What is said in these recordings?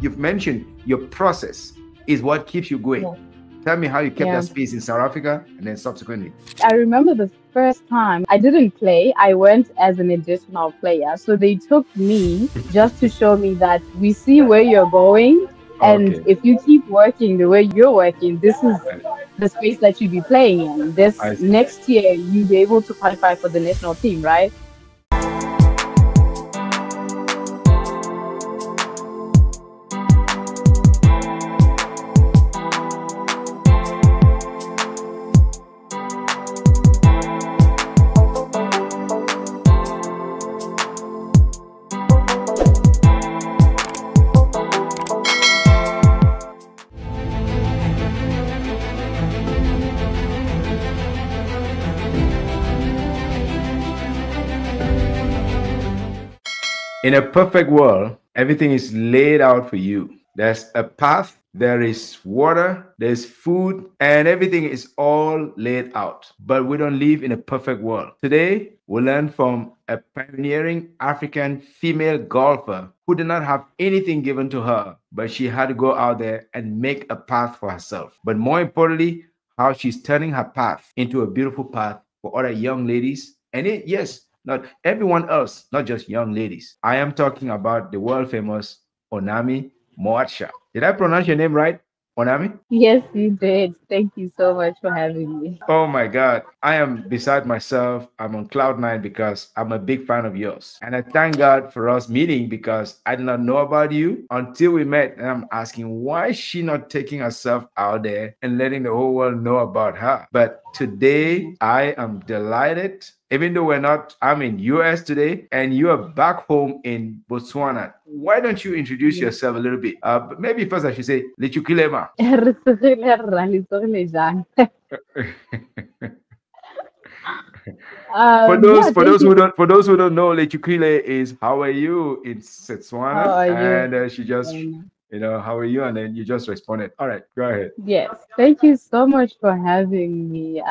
you've mentioned your process is what keeps you going. Yeah. Tell me how you kept that space in South Africa and then subsequently. I remember the first time I didn't play, I went as an additional player. So they took me just to show me that we see where you're going. And if you keep working the way you're working, this is the space that you'll be playing in. This next year, you'll be able to qualify for the national team, right? In a perfect world, everything is laid out for you. There's a path, there is water, there's food, and everything is all laid out. But we don't live in a perfect world. Today, we'll learn from a pioneering African female golfer who did not have anything given to her, but she had to go out there and make a path for herself. But more importantly, how she's turning her path into a beautiful path for other young ladies. And not everyone else, not just young ladies. I am talking about the world famous Ouname Mhotsha. Did I pronounce your name right, Ouname? Yes, you did. Thank you so much for having me. Oh my God. I am beside myself. I'm on cloud nine because I'm a big fan of yours. And I thank God for us meeting because I did not know about you until we met. And I'm asking, why is she not taking herself out there and letting the whole world know about her? But today, I am delighted. Even though I'm in US today and you are back home in Botswana. Why don't you introduce yourself a little bit? But maybe first I should say, Lechukilema. For those who don't know, Lechukile is how are you in Setswana, and she just how are you, and then you just responded. All right, go ahead. Yes, thank you so much for having me,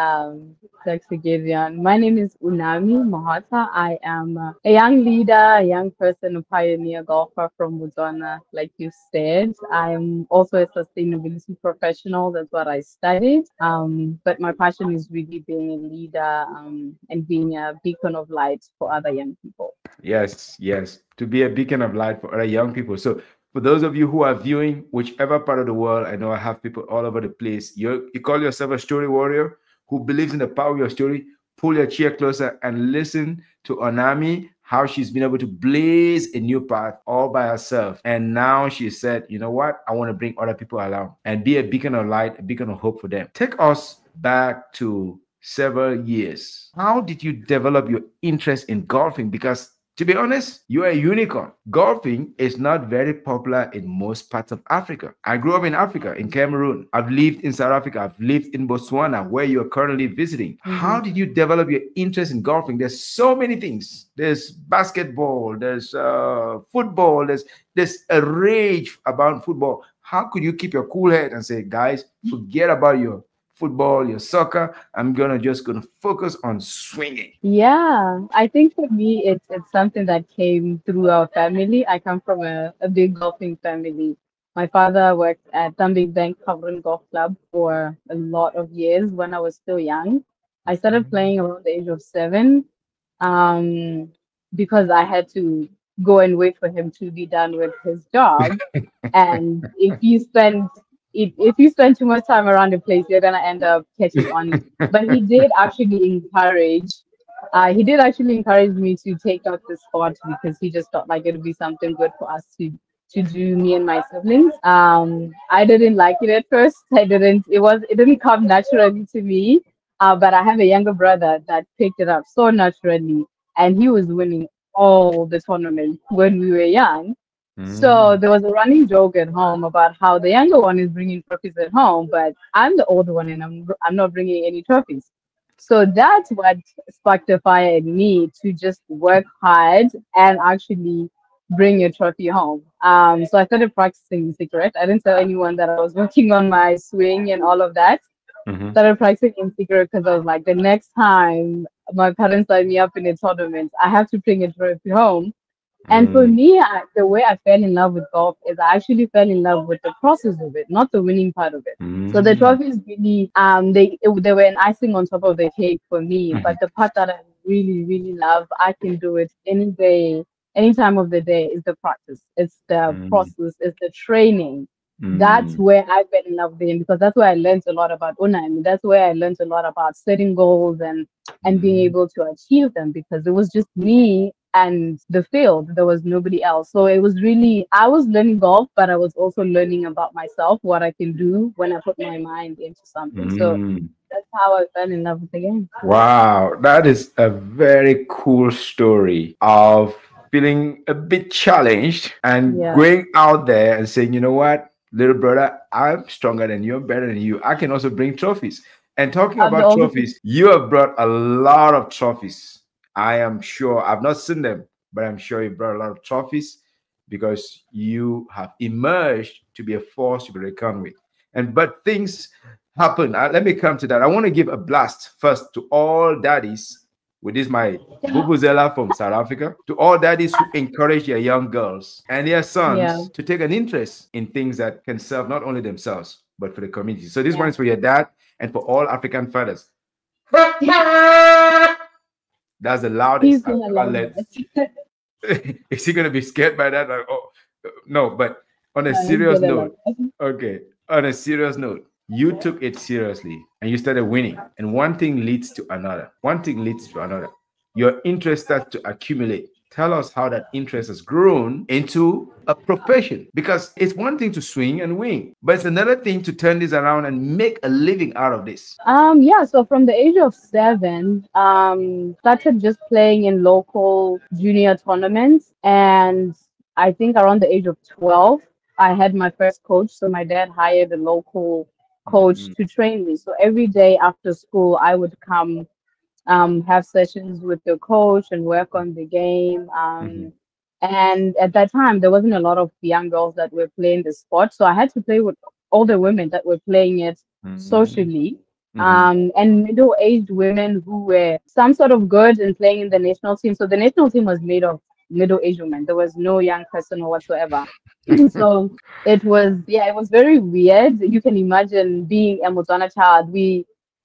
Dr. Gideon. My name is Ouname Mhotsha. I am a young leader, a young person, a pioneer golfer from Botswana, like you said. I am also a sustainability professional. That's what I studied. But my passion is really being a leader and being a beacon of light for other young people. Yes, to be a beacon of light for other young people. So for those of you who are viewing whichever part of the world, I know I have people all over the place. You call yourself a story warrior who believes in the power of your story. Pull your chair closer and listen to Ouname, how she's been able to blaze a new path all by herself. And now she said, you know what? I want to bring other people along and be a beacon of light, a beacon of hope for them. Take us back to several years. How did you develop your interest in golfing? Because to be honest, you are a unicorn. Golfing is not very popular in most parts of Africa. I grew up in Africa, in Cameroon. I've lived in South Africa. I've lived in Botswana, where you're currently visiting. How did you develop your interest in golfing? There's so many things. There's basketball, there's football, there's a rage about football. How could you keep your cool head and say, guys, forget about your football, your soccer, I'm gonna focus on swinging? Yeah, I think for me it's something that came through our family. I come from a big golfing family. My father worked at Thumbing Bank Golf Club for a lot of years when I was still young. I started playing around the age of 7 because I had to go and wait for him to be done with his job. And if you spend too much time around the place, you're gonna end up catching on. But he did actually encourage me to take up the sport because he just felt like it would be something good for us to do, me and my siblings. I didn't like it at first. It didn't come naturally to me. But I have a younger brother that picked it up so naturally, and he was winning all the tournaments when we were young. So there was a running joke at home about how the younger one is bringing trophies at home, but I'm the older one and I'm not bringing any trophies. So that's what sparked a fire in me to just work hard and actually bring a trophy home. So I started practicing secret. I didn't tell anyone that I was working on my swing and all of that. Started practicing in secret because I was like, the next time my parents sign me up in a tournament, I have to bring a trophy home. And for Mm, me, the way I fell in love with golf is I actually fell in love with the process of it, not the winning part of it. So the mm, trophies really, they were an icing on top of the cake for me. But mhm, the part that I really, really love, I can do it any day, any time of the day, is the practice. It's the mm, process. It's the training. That's mm, where I fell in love with him because that's where I learned a lot about Ouname. That's where I learned a lot about setting goals and being mm, able to achieve them because it was just me and the field. There was nobody else. So it was really, I was learning golf, but I was also learning about myself, what I can do when I put my mind into something. So mm. that's how I fell in love with the game. Wow, that is a very cool story of feeling a bit challenged and Yeah. going out there and saying, you know what, little brother, I'm stronger than you, I'm better than you. I can also bring trophies. And talking I'm the about oldest. trophies, you have brought a lot of trophies. I am sure, I've not seen them, but I'm sure you brought a lot of trophies because you have emerged to be a force to be reckoned with. And but things happen. Let me come to that. I want to give a blast first to all daddies. With this, my Vuvuzela from South Africa, to all daddies who encourage their young girls and their Yeah. sons to take an interest in things that can serve not only themselves but for the community. So this one Yeah. is for your dad and for all African fathers. That's the He's loudest I've gonna ever love let. that. Is he gonna be scared by that? Like, oh no, but on a No, he's serious gonna love note, that. okay. On a serious note, you took it seriously and you started winning. And one thing leads to another. One thing leads to another. Your interest starts to accumulate. Tell us how that interest has grown into a profession. Because it's one thing to swing and win, but it's another thing to turn this around and make a living out of this. Yeah, so from the age of 7, started just playing in local junior tournaments. And I think around the age of 12, I had my first coach. So my dad hired a local coach Mm, to train me. So every day after school, I would come have sessions with the coach and work on the game. mhm, And at that time, there wasn't a lot of young girls that were playing the sport. So I had to play with older women that were playing it mhm, socially. mhm, And middle-aged women who were some sort of good in playing in the national team. So the national team was made of middle-aged women. There was no young person or whatsoever. So it was, yeah, it was very weird. You can imagine being a Botswana child.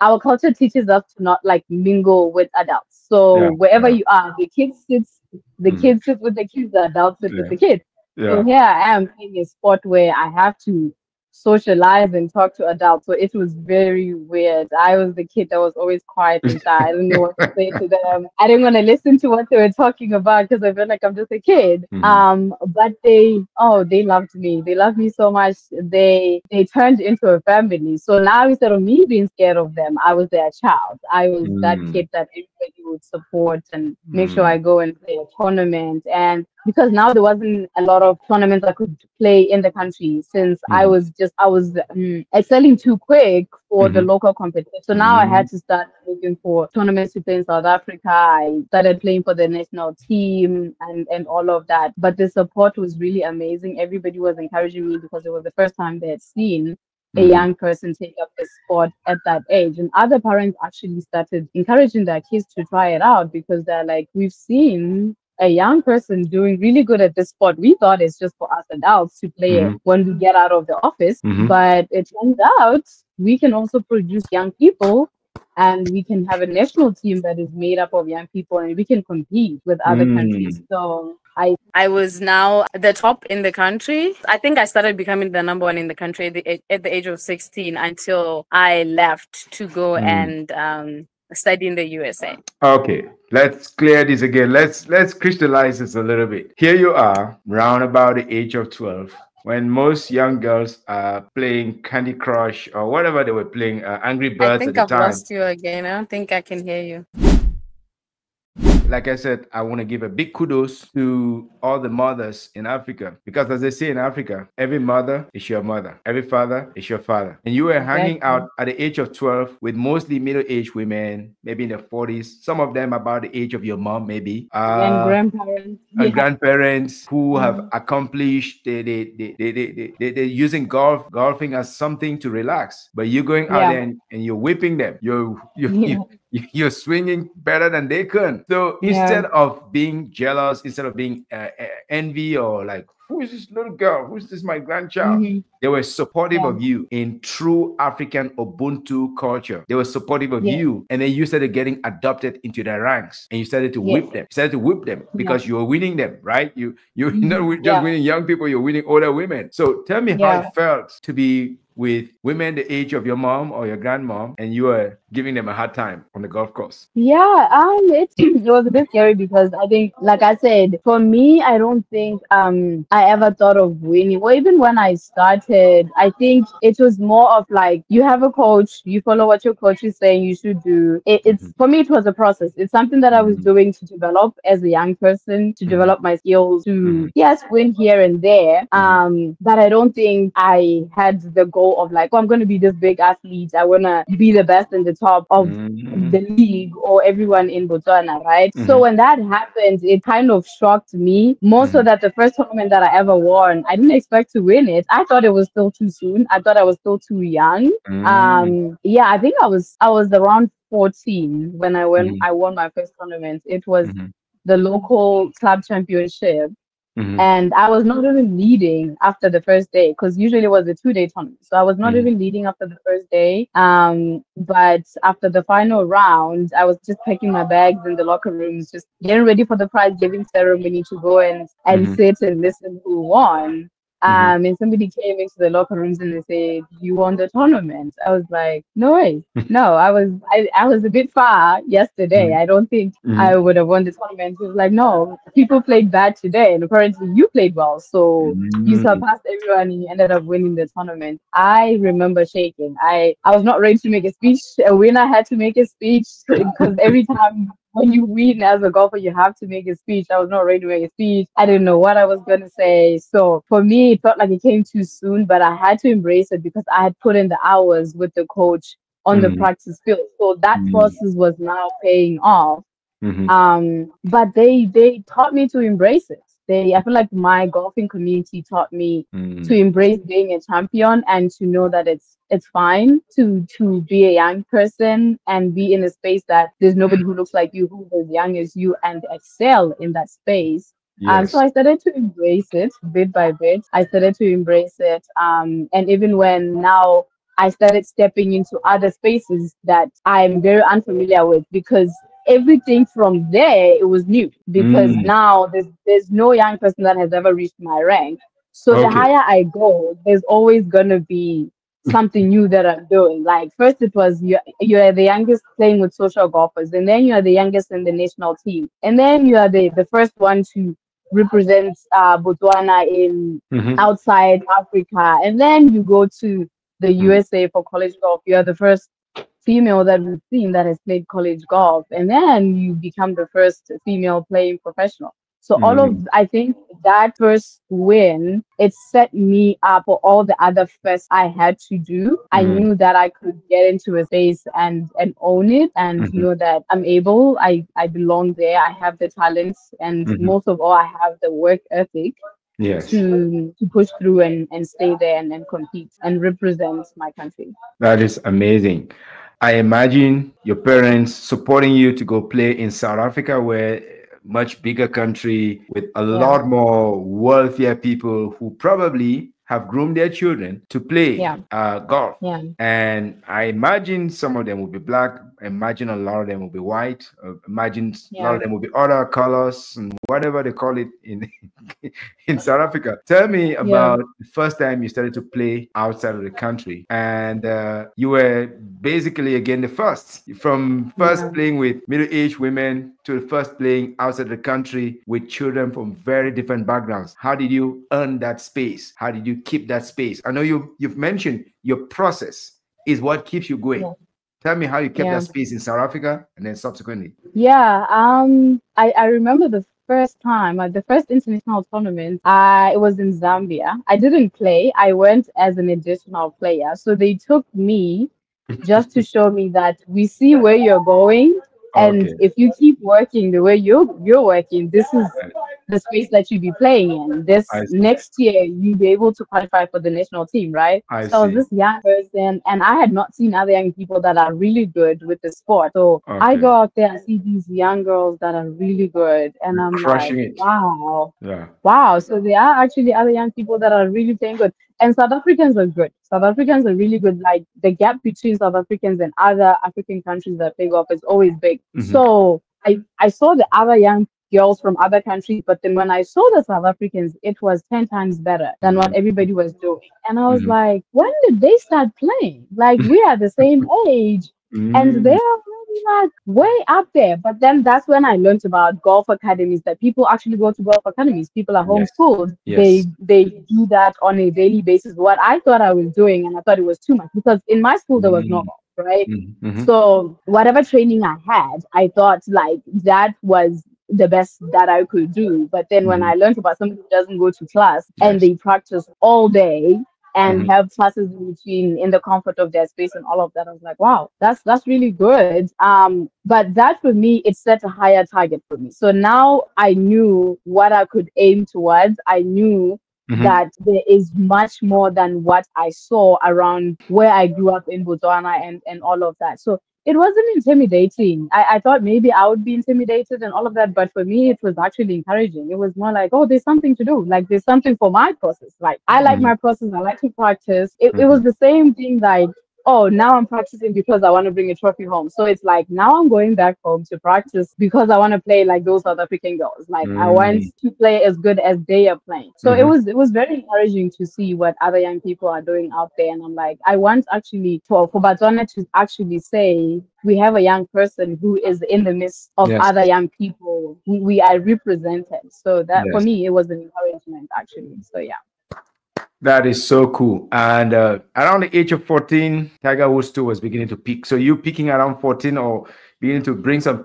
Our culture teaches us to not like mingle with adults. So Yeah, wherever yeah. you are, the Mhm, kids sit with the kids, the adults sit with yeah, the kids. So yeah. here I am playing a sport where I have to socialize and talk to adults. So it was very weird. I was the kid that was always quiet and shy. I didn't know what to say to them. I didn't want to listen to what they were talking about because I felt like I'm just a kid. Mhm, But they loved me. They loved me so much. They turned into a family. So now instead of me being scared of them, I was their child. I was that mm, kid that everybody would support and make sure I mm, go and play a tournament. And because now there wasn't a lot of tournaments I could play in the country since mhm, I was excelling too quick for the mhm, local competition. So now I had mhm, to start looking for tournaments to play in South Africa. I started playing for the national team and all of that. But the support was really amazing. Everybody was encouraging me because it was the first time they had seen a mhm, young person take up the sport at that age. And other parents actually started encouraging their kids to try it out because they're like, we've seen a young person doing really good at this sport. We thought it's just for us adults to play it mhm, when we get out of the office. mhm, But it turns out we can also produce young people and we can have a national team that is made up of young people and we can compete with other countries. mm, So I was now the top in the country. I think I started becoming the number one in the country at the age of 16 until I left to go mm. and study in the USA. Okay, let's clear this again. Let's crystallize this a little bit. Here you are, round about the age of 12, when most young girls are playing Candy Crush or whatever they were playing, Angry I Birds at think the I've time. lost you again. I don't think I can hear you. Like I said, I want to give a big kudos to all the mothers in Africa because, as they say in Africa, every mother is your mother, every father is your father. And you were hanging Exactly. out at the age of 12 with mostly middle aged women, maybe in their 40s, some of them about the age of your mom, maybe. And grandparents. And Yeah. grandparents who have Mhm. accomplished they're using golfing as something to relax, but you're going out Yeah. there and you're whipping them, Yeah. you're swinging better than they can. So So Yeah. instead of being jealous, instead of being envy or like, who is this little girl? Who's this my grandchild? Hmm. They were supportive Yeah. of you in true African Ubuntu culture. They were supportive of Yes. you, and then you started getting adopted into their ranks, and you started to Yes. whip them. You started to whip them Yeah. because you were winning them, right? You're not Hmm. just Yeah. winning young people; you're winning older women. So tell me how it Yeah. felt to be with women the age of your mom or your grandmom, and you were giving them a hard time on the golf course. Yeah, it was a bit scary because I think, like I said, for me, I don't think I ever thought of winning. Or even when I started, I think it was more of like you have a coach, you follow what your coach is saying you should do. It's Mhm. for me, it was a process. It's something that I was Mhm. doing to develop as a young person, to Mhm. develop my skills, to Mhm. yes, win here and there. Mhm. But I don't think I had the goal of like, oh, I'm going to be this big athlete. I want to be the best in the top of Mhm. the league or everyone in Botswana, right? So Mhm. when that happened, it kind of shocked me more so Mhm. that the first tournament that I ever won, I didn't expect to win it. I thought it was still too soon. I thought I was still too young. Mhm. Yeah, I think I was around 14 when Mhm. I won my first tournament. It was Mhm. the local club championship. Mhm. And I was not even leading after the first day because usually it was a 2 day tournament. So I was not Mhm. even leading after the first day. But after the final round, I was just packing my bags in the locker rooms, just getting ready for the prize giving ceremony to go and Mhm. sit and listen who won. Mhm. And somebody came into the locker rooms and they said, "You won the tournament." I was like, "No way. No, I was a bit far yesterday. Mhm. I don't think I Mhm. would have won the tournament." He was like, "No, people played bad today, and apparently you played well. So you Mhm. surpassed everyone and you ended up winning the tournament." I remember shaking. I was not ready to make a speech. A winner had to make a speech because every time when you win as a golfer, you have to make a speech. I was not ready to make a speech. I didn't know what I was going to say. So for me, it felt like it came too soon, but I had to embrace it because I had put in the hours with the coach on the Mhm. practice field. So that Mhm. process was now paying off. Mhm. But they taught me to embrace it. I feel like my golfing community taught me to Mhm. embrace being a champion and to know that it's fine to be a young person and be in a space that there's nobody who looks like you, who's as young as you, and excel in that space. So Yes. I started to embrace it bit by bit. I started to embrace it. And even when now I started stepping into other spaces that I'm very unfamiliar with because everything from there it was new because Mm. now there's no young person that has ever reached my rank. So the Okay. higher I go, there's always gonna be something new that I'm doing. Like first it was you're the youngest playing with social golfers, and then you're the youngest in the national team, and then you are the first one to represent Botswana in Mhm. outside Africa, and then you go to the Mhm. USA for college golf. You're the first female that we've seen that has played college golf, and then you become the first female playing professional. So all of Mhm. I think that first win, it set me up for all the other firsts I had to do. I Mhm. knew that I could get into a space and own it and Mhm. know that I'm able, I belong there, I have the talents, and Mhm. most of all I have the work ethic Yes. to push through and stay there and compete and represent my country. That is amazing. I imagine your parents supporting you to go play in South Africa, where much bigger country with a Yeah. lot more wealthier people who probably have groomed their children to play Yeah. golf. Yeah. And I imagine some of them will be black. Imagine a lot of them will be white. Imagine a lot Yeah. of them will be other colors and whatever they call it in in South Africa. Tell me Yeah. about the first time you started to play outside of the country, and you were basically again the first, from first Yeah. playing with middle-aged women to the first playing outside the country with children from very different backgrounds. How did you earn that space? How did you keep that space? I know you've mentioned your process is what keeps you going. Yeah. Tell me how you kept that Yeah. space in South Africa and then subsequently. Yeah. I remember the first time, the first international tournament, it was in Zambia. I didn't play. I went as an additional player. So they took me just to show me that we see where you're going, and Okay. if you keep working the way you're working, this is the space that you be playing in. This I see. next year, you'll be able to qualify for the national team, right? I So I was see. this young person, and I had not seen other young people that are really good with the sport. So I Okay. go out there and see these young girls that are really good, and You're I'm like, crushing it. wow. Yeah. Wow, so there are actually other young people that are really playing good. And South Africans are good. South Africans are really good. Like the gap between South Africans and other African countries that play golf is always big. Hmm. So I saw the other young girls from other countries, but then when I saw the South Africans, it was 10 times better than what everybody was doing. And I was Hmm. like, when did they start playing? Like we are the same age and they're Mm. already like way up there. But then that's when I learned about golf academies, that people actually go to golf academies. People are Yes. homeschooled. Yes. They do that on a daily basis. What I thought I was doing, and I thought it was too much because in my school there was no Mm. golf, right? Mm-hmm. So whatever training I had, I thought like that was the best that I could do. But then when Hmm. I learned about somebody who doesn't go to class and Yes. they practice all day and Hmm. have classes in between in the comfort of their space and all of that. I was like, wow, that's really good. But that for me, it set a higher target for me. So now I knew what I could aim towards. I knew Hmm. that there is much more than what I saw around where I grew up in Botswana and all of that. So it wasn't intimidating. I thought maybe I would be intimidated and all of that, but for me, it was actually encouraging. It was more like, oh, there's something to do. Like, there's something for my process. Like, I like Hmm. my process. I like to practice. It Hmm. was the same thing, like, oh, now I'm practicing because I want to bring a trophy home. So it's like, now I'm going back home to practice because I want to play like those South African girls. Like, I want Hmm. to play as good as they are playing. So Hmm. it was very encouraging to see what other young people are doing out there. And I'm like, I want actually for Botswana to actually say we have a young person who is in the midst of Yes. other young people. We are represented. So that for Yes. me, it was an encouragement actually. So yeah. That is so cool. And around the age of 14, Tiger Woods too was beginning to peak. So you peaking around 14 or beginning to bring some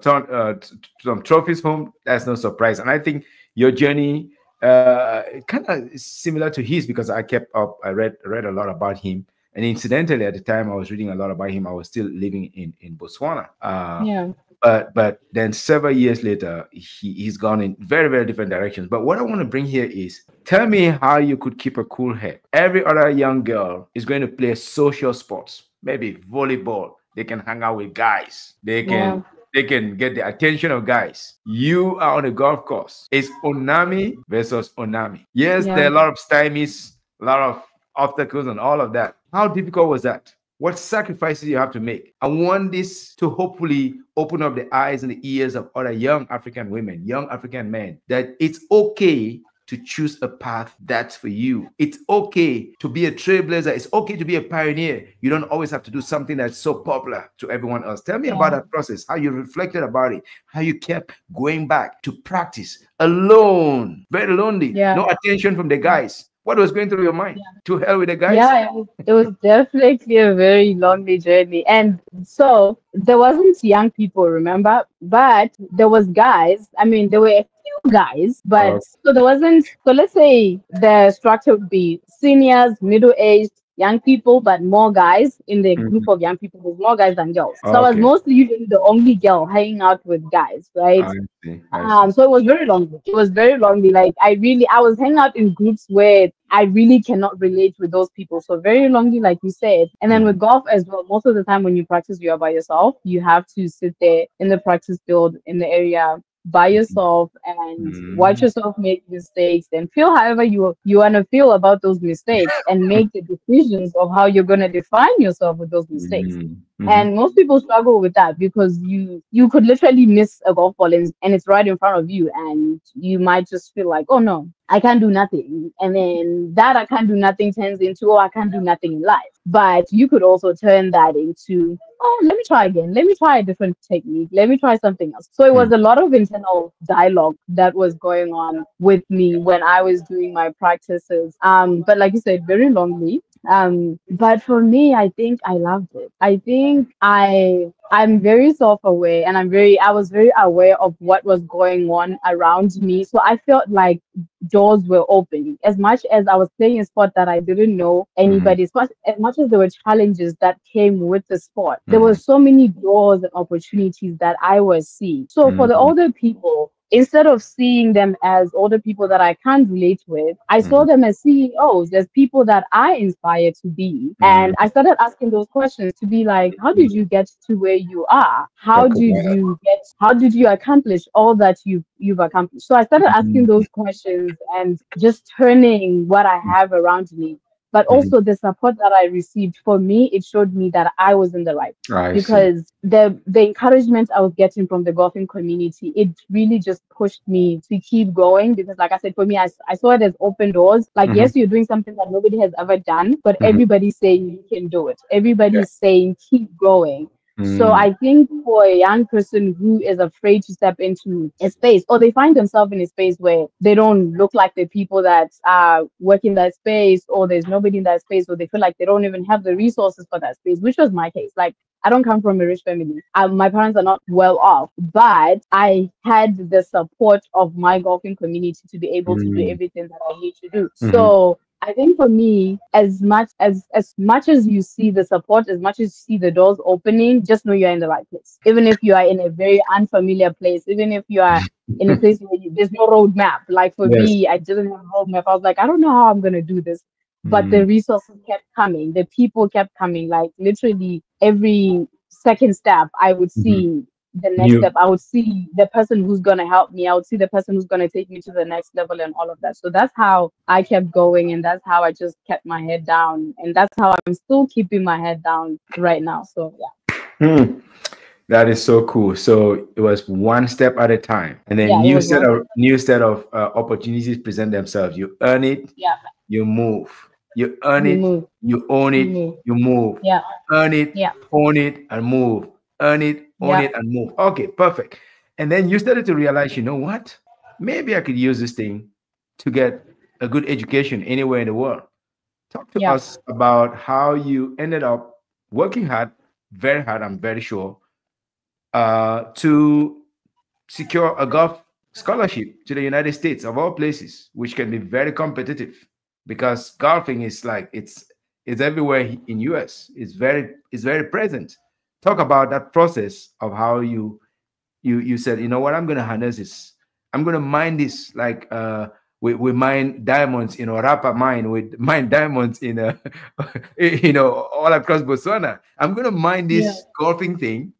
trophies home, that's no surprise. And I think your journey kind of is similar to his because I kept up. I read a lot about him. And incidentally, at the time I was reading a lot about him, I was still living in Botswana. Yeah. But then several years later, he's gone in very, very different directions. But what I want to bring here is tell me how you could keep a cool head. Every other young girl is going to play social sports, maybe volleyball. They can hang out with guys. Yeah. They can get the attention of guys. You are on a golf course. It's Ouname versus Ouname. Yes, there are Yeah. a lot of stymies, a lot of obstacles and all of that. How difficult was that? What sacrifices you have to make? I want this to hopefully open up the eyes and the ears of other young African women, young African men, that it's okay to choose a path that's for you. It's okay to be a trailblazer. It's okay to be a pioneer. You don't always have to do something that's so popular to everyone else. Tell me about Yeah. that process, how you reflected about it, how you kept going back to practice alone, very lonely, Yeah. no attention from the guys. What was going through your mind? To hell with the guys? Yeah, it was definitely a very lonely journey. And so there wasn't young people, remember? But there was guys. I mean, there were a few guys, but so there wasn't, so let's say the structure would be seniors, middle-aged, young people, but more guys in the group Mhm. of young people. There's more guys than girls. So I was Okay. mostly usually the only girl hanging out with guys, right? I see. I see. So it was very lonely. It was very lonely. Like I was hanging out in groups where I really cannot relate with those people. So very lonely, like you said. And then with Mhm. golf as well, most of the time when you practice, you are by yourself. You have to sit there in the practice field in the area by yourself and watch Mhm. yourself make mistakes and feel however you want to feel about those mistakes and make the decisions of how you're going to define yourself with those mistakes. Mhm. Mhm. And most people struggle with that because you could literally miss a golf ball and it's right in front of you and you might just feel like, oh no, I can't do nothing. And then that I can't do nothing turns into, oh, I can't do nothing in life. But you could also turn that into, oh, let me try again. Let me try a different technique. Let me try something else. So it was Mhm. a lot of internal dialogue that was going on with me when I was doing my practices. But like you said, very lonely. But for me, I think I loved it. I think I'm very self-aware and I was very aware of what was going on around me. So I felt like doors were opening. As much as I was playing a sport that I didn't know Mhm. anybody, as much as there were challenges that came with the sport, there were Mhm. so many doors and opportunities that I was seeing. So for the Mhm. older people, instead of seeing them as older people that I can't relate with, I saw Mhm. them as CEOs, as people that I inspire to be. And I Mhm. started asking those questions to be like, how did you get to where you are? Talk about it. How did you accomplish all that you've accomplished? So I started asking Mhm. those questions and just turning what I have around me. But Mhm. also the support that I received, for me, it showed me that I was in the right, I see. because the encouragement I was getting from the golfing community, it really just pushed me to keep going. Because like I said, for me, I saw it as open doors. Like, Mhm. yes, you're doing something that nobody has ever done, but Mhm. everybody's saying you can do it. Yeah. Everybody's saying keep going. So Mm. I think for a young person who is afraid to step into a space, or they find themselves in a space where they don't look like the people that work in that space, or there's nobody in that space, or they feel like they don't even have the resources for that space, which was my case. Like, I don't come from a rich family. My parents are not well off, but I had the support of my golfing community to be able to do Mm. everything that I need to do. Mhm. So I think for me, as much as you see the support, as much as you see the doors opening, just know you're in the right place. Even if you are in a very unfamiliar place, even if you are in a place where there's no roadmap. Like for Yes. me, I didn't have a roadmap. I was like, I don't know how I'm gonna do this. But Mm. the resources kept coming, the people kept coming. Like literally every second step, I would Mhm. see the next New. step. I would see the person who's gonna help me. I would see the person who's gonna take me to the next level and all of that. So that's how I kept going, and that's how I just kept my head down, and that's how I'm still keeping my head down right now. So Mm. That is so cool. So it was one step at a time, and then yeah, it was one step. new set of opportunities present themselves. You earn it, Yeah, you move. You earn you it, move, you own you it, move. you move. Yeah, Earn it, yeah, own it, and move. Earn it, own yeah, it, and move. Okay, perfect. And then you started to realize, you know what? Maybe I could use this thing to get a good education anywhere in the world. Talk to yeah. us about how you ended up working hard, very hard, I'm very sure, to secure a golf scholarship to the United States of all places, which can be very competitive because golfing is like it's everywhere in US. It's very present. Talk about that process of how you said, you know what, I'm gonna harness this. I'm gonna mine this like we mine diamonds in Orapa mine, we mine diamonds in all across Botswana. I'm gonna mine Yeah. this golfing thing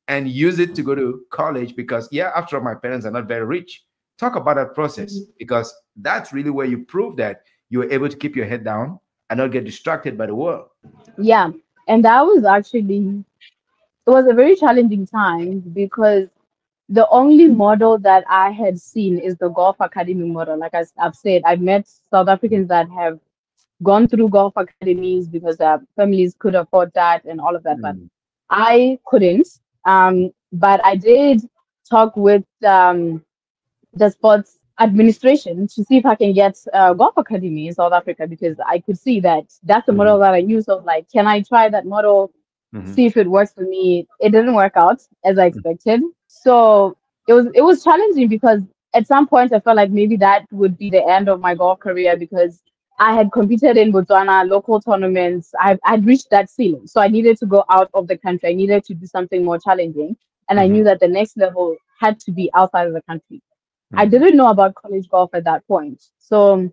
and use it to go to college because yeah, after all, my parents are not very rich. Talk about that process Mhm. because that's really where you prove that you were able to keep your head down and not get distracted by the world. Yeah. And that was actually, it was a very challenging time because the only model that I had seen is the Golf Academy model. Like I've said, I've met South Africans that have gone through golf academies because their families could afford that and all of that. But Mm. I couldn't. But I did talk with the sports administration to see if I can get a golf academy in South Africa, because I could see that that's the model Mhm. that I use. So like, can I try that model, Mhm. see if it works for me? It didn't work out as I Mhm. expected. So it was challenging because at some point I felt like maybe that would be the end of my golf career, because I had competed in Botswana local tournaments. I'd reached that ceiling. So I needed to go out of the country. I needed to do something more challenging. And I knew Mhm. that the next level had to be outside of the country. I Mhm. didn't know about college golf at that point. So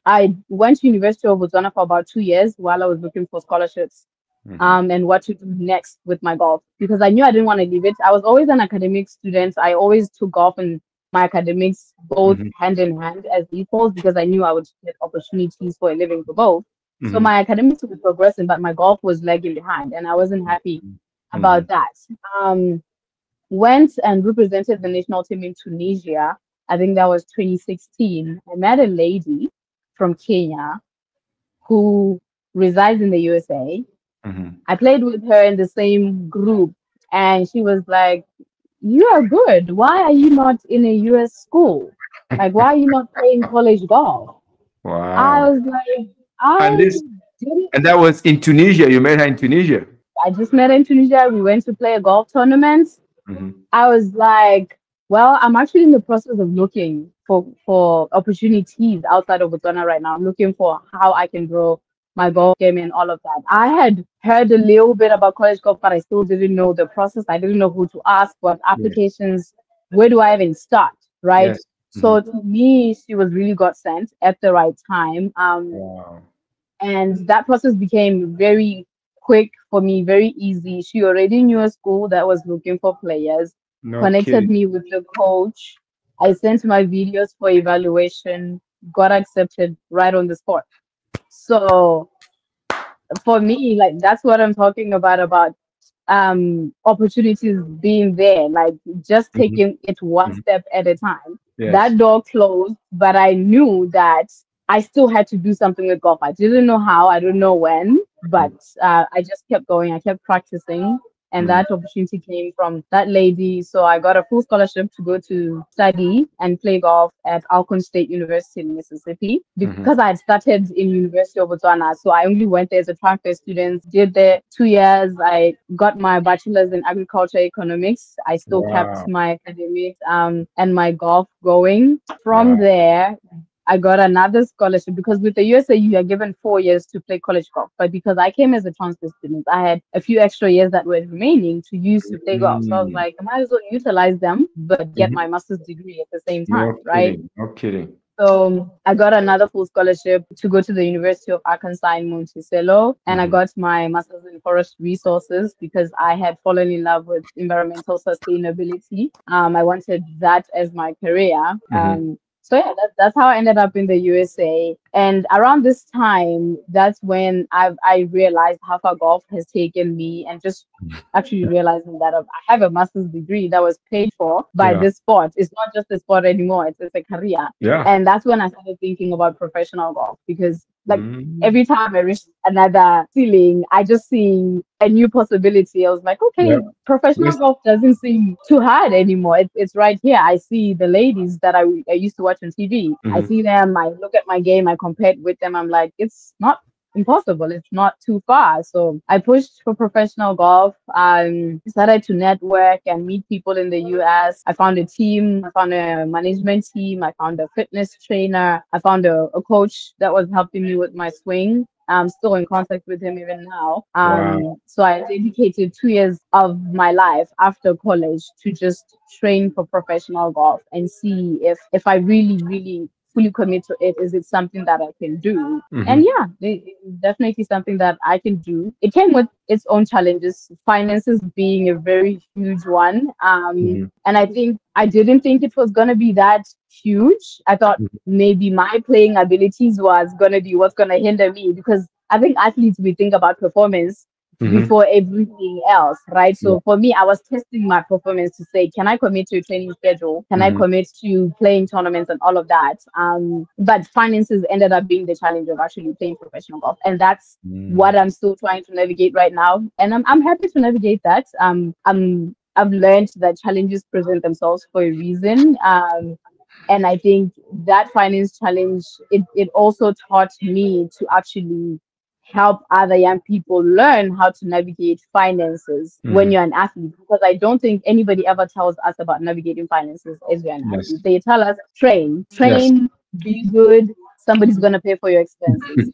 I went to University of Botswana for about 2 years while I was looking for scholarships, Mhm. and what to do next with my golf, because I knew I didn't want to leave it. I was always an academic student. I always took golf and my academics both Mhm. hand in hand as equals, because I knew I would get opportunities for a living for both. So Mhm. my academics were progressing, but my golf was lagging behind, and I wasn't happy about Mhm. that. Um, Went and represented the national team in Tunisia. I think that was 2016. I met a lady from Kenya who resides in the USA. Mhm. I played with her in the same group, and she was like, "You are good. Why are you not in a US school? Like, why are you not playing college golf?" I Wow. was like, And I this didn't. and that was in Tunisia. You met her in Tunisia. I just met her in Tunisia. We went to play a golf tournament. Mhm. I was like, well, I'm actually in the process of looking for opportunities outside of Botswana right now. I'm looking for how I can grow my golf game and all of that. I had heard a little bit about college golf, but I still didn't know the process. I didn't know who to ask, what Yeah. applications, where do I even start? right? Yes. So to me, she was really God sent at the right time. Wow. And that process became very quick for me, very easy. She already knew a school that was looking for players, No connected kidding. me with the coach. I sent my videos for evaluation, got accepted right on the spot. So for me, like that's what I'm talking about opportunities being there, like just Mhm, taking it one mhm. step at a time. Yes. That door closed, but I knew that I still had to do something with golf. I didn't know how, I don't know when, but Mhm, I just kept going. I kept practicing, and mhm, that opportunity came from that lady. So I got a full scholarship to go to study and play golf at Alcorn State University in Mississippi mhm. because I had started in University of Botswana. So I only went there as a transfer student, did there 2 years. I got my bachelor's in agriculture economics. I still kept Wow. my academics and my golf going. From Wow. there, I got another scholarship because with the USA you are given 4 years to play college golf. But because I came as a transfer student, I had a few extra years that were remaining to use to play golf. So I was Mm. like, I might as well utilize them, but get Mhm. my master's degree at the same No time, right? kidding. No kidding. So I got another full scholarship to go to the University of Arkansas in Monticello, and I Mhm, got my master's in forest resources because I had fallen in love with environmental sustainability. I wanted that as my career. mhm. So yeah, that's how I ended up in the USA. And around this time, that's when I realized how far golf has taken me, and just actually realizing that I have a master's degree that was paid for by Yeah. this sport. It's not just a sport anymore; it's a career. Yeah. And that's when I started thinking about professional golf because, like, Mm. every time I reached another ceiling, I just see a new possibility. I was like, Yeah. okay, professional Yes. golf doesn't seem too hard anymore. It's right here. I see the ladies that I used to watch on TV. I Mhm, see them. I look at my game. I compare it with them. I'm like, it's not impossible. It's not too far. So I pushed for professional golf. Started to network and meet people in the US. I found a team. I found a management team. I found a fitness trainer. I found a coach that was helping me with my swing. I'm still in contact with him even now. wow. So I dedicated 2 years of my life after college to just train for professional golf and see if I really, really fully commit to it. Is it something that I can do? And Mhm, yeah, it's definitely something that I can do. It came with its own challenges, finances being a very huge one. mhm, And I think I didn't think it was gonna be that huge. I thought mhm, maybe my playing abilities was gonna be what's gonna hinder me because I think athletes we think about performance mhm. before everything else, right? Yeah. So for me, I was testing my performance to say, can I commit to a training schedule? Can I Mhm, commit to playing tournaments and all of that? But finances ended up being the challenge of actually playing professional golf, and that's mm. what I'm still trying to navigate right now. And I'm happy to navigate that. I've learned that challenges present themselves for a reason. And I think that finance challenge, it also taught me to actually help other young people learn how to navigate finances when Mhm. you're an athlete. Because I don't think anybody ever tells us about navigating finances as you're an Yes. athlete. They tell us train, Yes. train, be good, somebody's gonna pay for your expenses.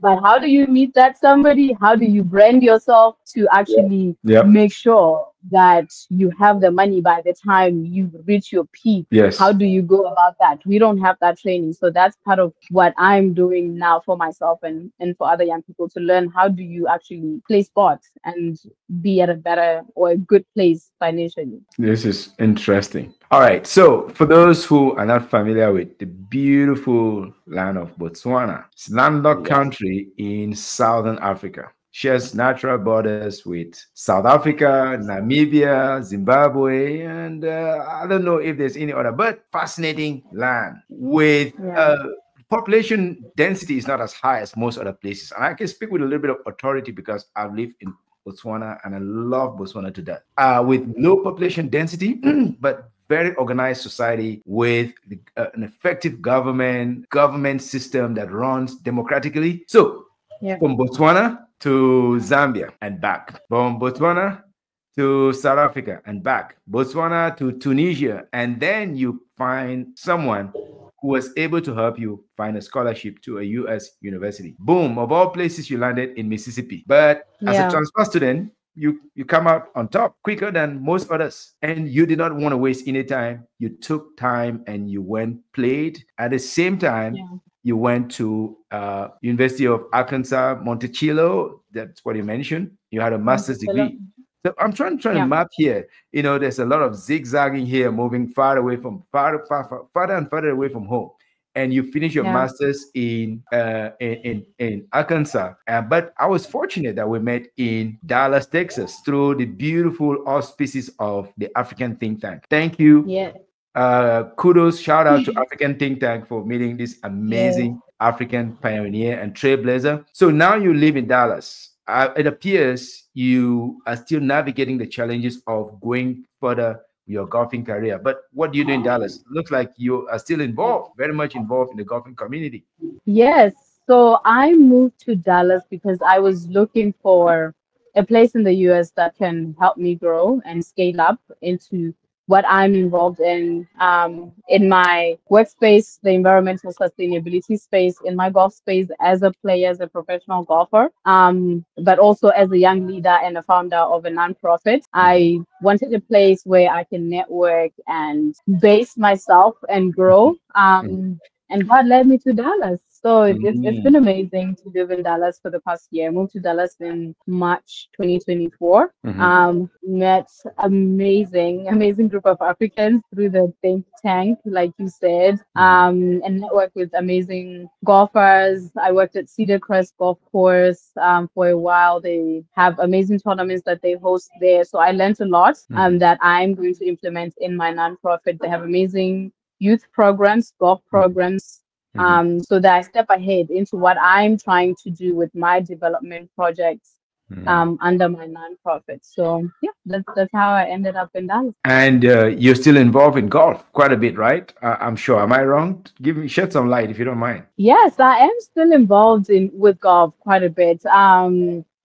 But how do you meet that somebody? How do you brand yourself to Yeah. actually Yep. make sure that you have the money by the time you reach your peak? How Yes. do you go about that? We don't have that training. So that's part of what I'm doing now for myself and for other young people to learn how do you actually play sports and be at a better or a good place financially. This is interesting. All right. So, for those who are not familiar with the beautiful land of Botswana, it's a landlocked Yes. country in southern Africa. Shares natural borders with South Africa, Namibia, Zimbabwe, and I don't know if there's any other, but fascinating land with Yeah. population density is not as high as most other places. And I can speak with a little bit of authority because I've lived in Botswana, and I love Botswana to death. With low population density, but very organized society with an effective government system that runs democratically. So Yeah. from Botswana to Zambia and back, from Botswana to South Africa and back, Botswana to Tunisia, and then you find someone who was able to help you find a scholarship to a US university. Boom, of all places, you landed in Mississippi. But as a Yeah. transfer student, you come out on top quicker than most others, and you did not want to waste any time. You took time and you went played. At the same time, Yeah. you went to University of Arkansas Monticello. That's what you mentioned. You had a master's Monticello. degree. So I'm trying to Yeah. map here. There's a lot of zigzagging here, moving far away from farther and farther away from home. And you finish your Yeah. master's in Arkansas. But I was fortunate that we met in Dallas, Texas, through the beautiful auspices of the African think tank. Thank you. Yeah. Kudos, shout out to African think tank for meeting this Yeah. amazing African pioneer and trailblazer. So now you live in Dallas. It appears you are still navigating the challenges of going further with your golfing career. But what do you do in Dallas? Looks like you are still involved, very much involved in the golfing community. Yes. So I moved to Dallas because I was looking for a place in the US that can help me grow and scale up into what I'm involved in my workspace, the environmental sustainability space, in my golf space as a player, as a professional golfer, but also as a young leader and a founder of a nonprofit. Mhm, I wanted a place where I can network and base myself and grow. And God led me to Dallas. So it's mhm, been amazing to live in Dallas for the past year. I moved to Dallas in March 2024. mhm, Met amazing group of Africans through the think tank, like you said, mhm, and networked with amazing golfers. I worked at Cedar Crest Golf Course for a while. They have amazing tournaments that they host there. So I learned a lot mhm, that I'm going to implement in my nonprofit. They have amazing youth programs, golf programs, mhm. so that I step ahead into what I'm trying to do with my development projects Mhm. under my nonprofit. So yeah, that's how I ended up in Dallas. And you're still involved in golf quite a bit, right? I'm sure. Am I wrong? Give me shed some light if you don't mind. Yes, I am still involved in with golf quite a bit.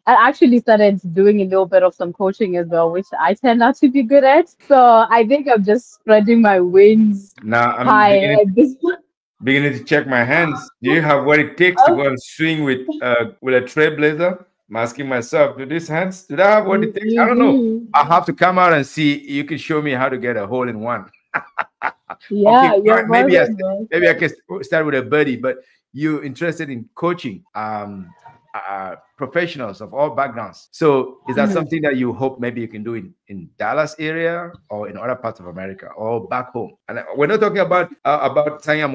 I actually started doing a little bit of some coaching as well, which I tend not to be good at. So I think I'm just spreading my wings Now I'm high at this point. beginning to check my hands. Do you have what it takes to go and swing with a trailblazer? I'm asking myself, do these hands, do they have what it takes? I You don't know. do. I'll have to come out and see. You can show me how to get a hole in one. Okay, Yeah, you're fine. more Maybe than I welcome. can start with a birdie, but you interested in coaching professionals of all backgrounds. So is that Mhm. something that you hope maybe you can do in Dallas area or in other parts of America or back home? And we're not talking about Tanya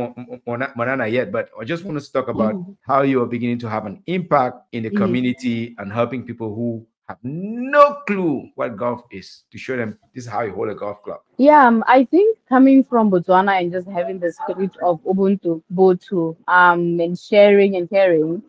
Manana yet, but I just want us to talk about Mhm. how you are beginning to have an impact in the Mhm. community and helping people who have no clue what golf is to show them this is how you hold a golf club. Yeah, I think coming from Botswana and just having the spirit of Ubuntu, Botu, and sharing and caring,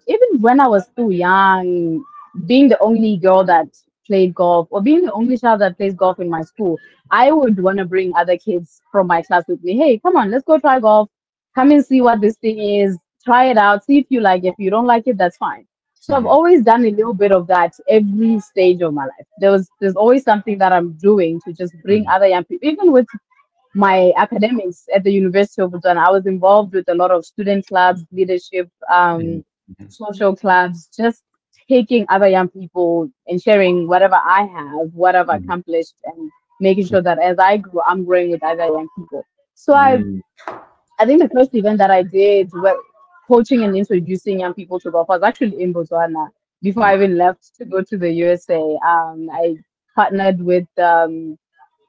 even when I was still young, being the only girl that played golf or being the only child that plays golf in my school, I would want to bring other kids from my class with me. Hey, come on, let's go try golf. Come and see what this thing is. Try it out. See if you like it. If you don't like it, that's fine. So I've Mhm, always done a little bit of that every stage of my life. There's always something that I'm doing to just bring mhm, other young people. Even with my academics at the University of Botswana, I was involved with a lot of student clubs, leadership, mhm, mhm, social clubs, just taking other young people and sharing whatever I have, what I've mhm, accomplished, and making sure that as I grow, I'm growing with other young people. So mhm, I think the first event that I did was coaching and introducing young people to golf was actually in Botswana before I mhm, even left to go to the USA. I partnered with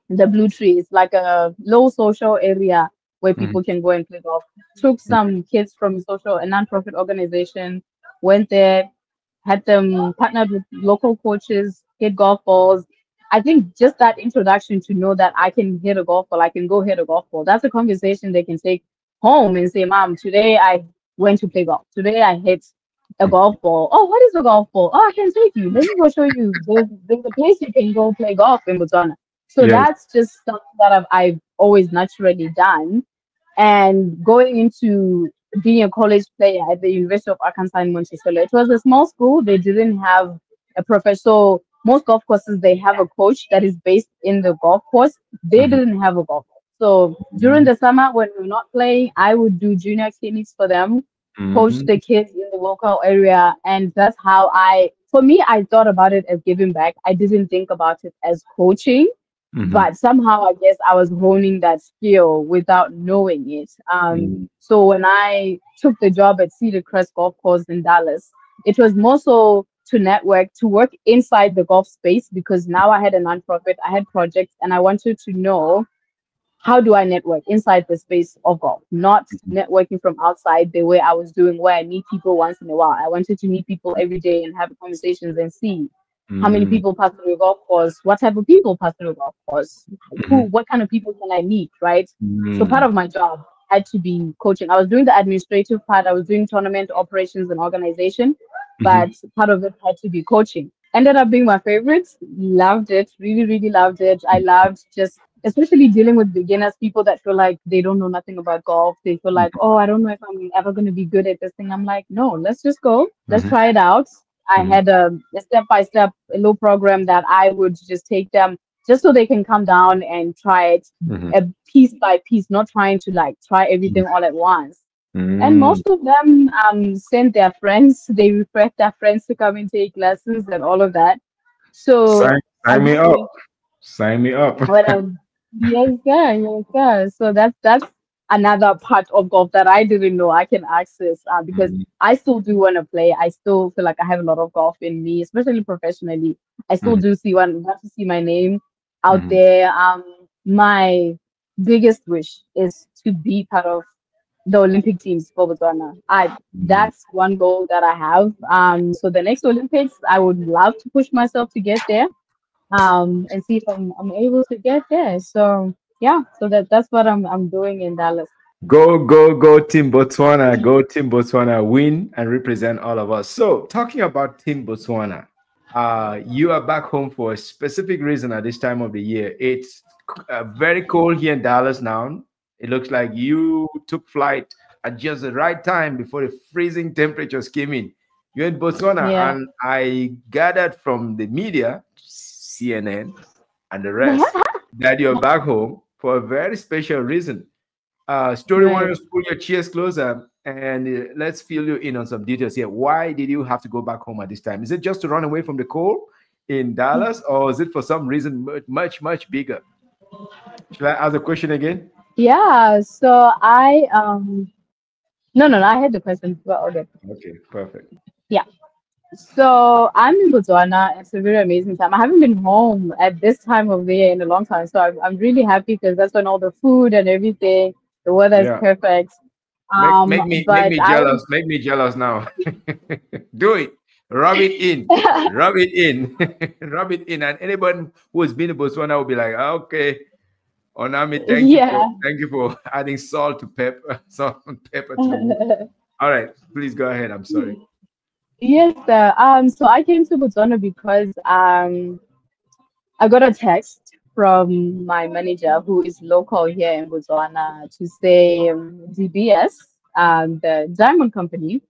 the Blue Tree. It's like a low social area where mhm, people can go and play golf. Took some kids from a non-profit organization, went there, had them partnered with local coaches, hit golf balls. I think just that introduction to know that I can hit a golf ball, I can go hit a golf ball. That's a conversation they can take home and say, Mom, today I went to play golf. Today I hit a mhm, golf ball. Oh, what is a golf ball? Oh, I can take you. Let me go show you. There's a place you can go play golf in Botswana. So yes. that's just something that I've always naturally done. And going into being a college player at the University of Arkansas in Monticello, it was a small school. They didn't have a professor. So most golf courses, they have a coach that is based in the golf course. They Mhm, didn't have a golf course. So during mhm, the summer when we're not playing, I would do junior clinics for them, coach mhm, the kids in the local area. And that's how I for me, I thought about it as giving back. I didn't think about it as coaching, Mm-hmm. but somehow I guess I was honing that skill without knowing it. Mm-hmm. So when I took the job at Cedar Crest Golf Course in Dallas, it was more so to network, to work inside the golf space because now I had a nonprofit, I had projects, and I wanted to know how do I network inside the space of golf, not networking from outside the way I was doing, where I meet people once in a while. I wanted to meet people every day and have conversations and see how many Mm-hmm. people pass through a golf course, what type of people pass through a golf course, Mm-hmm. what kind of people can I meet, right? So part Mm-hmm. of my job had to be coaching. I was doing the administrative part, I was doing tournament operations and organization, but part of it had to be coaching. Ended up being my favorite. Loved it. Really, really loved it. I loved just especially dealing with beginners, people that feel like they don't know nothing about golf. They feel like, oh, I don't know if I'm ever going to be good at this thing. I'm like, no, let's just go. Let's Mm-hmm. try it out. I Mm-hmm. had a step by step low program that I would just take them just so they can come down and try it Mm-hmm. piece by piece, not trying to like try everything all at once. And Mm-hmm. most of them sent their friends, they request their friends to come and take lessons and all of that. So Sign, I sign me up. really Sign me up. what yes, sir, yes, sir. So that's another part of golf that I didn't know I can access because Mm-hmm. I still do want to play. I still feel like I have a lot of golf in me, especially professionally. I still Mm-hmm. do want to see my name out Mm-hmm. there. My biggest wish is to be part of the Olympic teams for Botswana. I That's one goal that I have. So the next Olympics, I would love to push myself to get there and see if I'm able to get there. So yeah, so that's what I'm doing in Dallas. Go, go, go, Team Botswana. Go, Team Botswana. Win and represent all of us. So, talking about Team Botswana, you are back home for a specific reason at this time of the year. It's very cold here in Dallas now. It looks like you took flight at just the right time before the freezing temperatures came in. You're in Botswana, Yeah. and I gathered from the media, CNN, and the rest, that you're back home for a very special reason. Story Right. Warriors, pull your chairs closer and let's fill you in on some details here. Why did you have to go back home at this time? Is it just to run away from the cold in Dallas, or is it for some reason much, much bigger? Should I ask the question again? Yeah. So I no, I had the question. Well, okay. Okay, perfect. Yeah. So I'm in Botswana. It's a very amazing time. I haven't been home at this time of the year in a long time. So I'm really happy because that's when all the food and everything, the weather is Yeah, perfect. make But me I jealous. Make me jealous now. Do it. Rub it in. Rub it in. Rub it in. And anyone who has been to Botswana will be like, okay, Ouname, yeah. thank you for adding salt to pepper, salt and pepper to the wound. All right, please go ahead. I'm sorry. Yes, sir. So I came to Botswana because I got a text from my manager who is local here in Botswana to say DBS, the diamond company,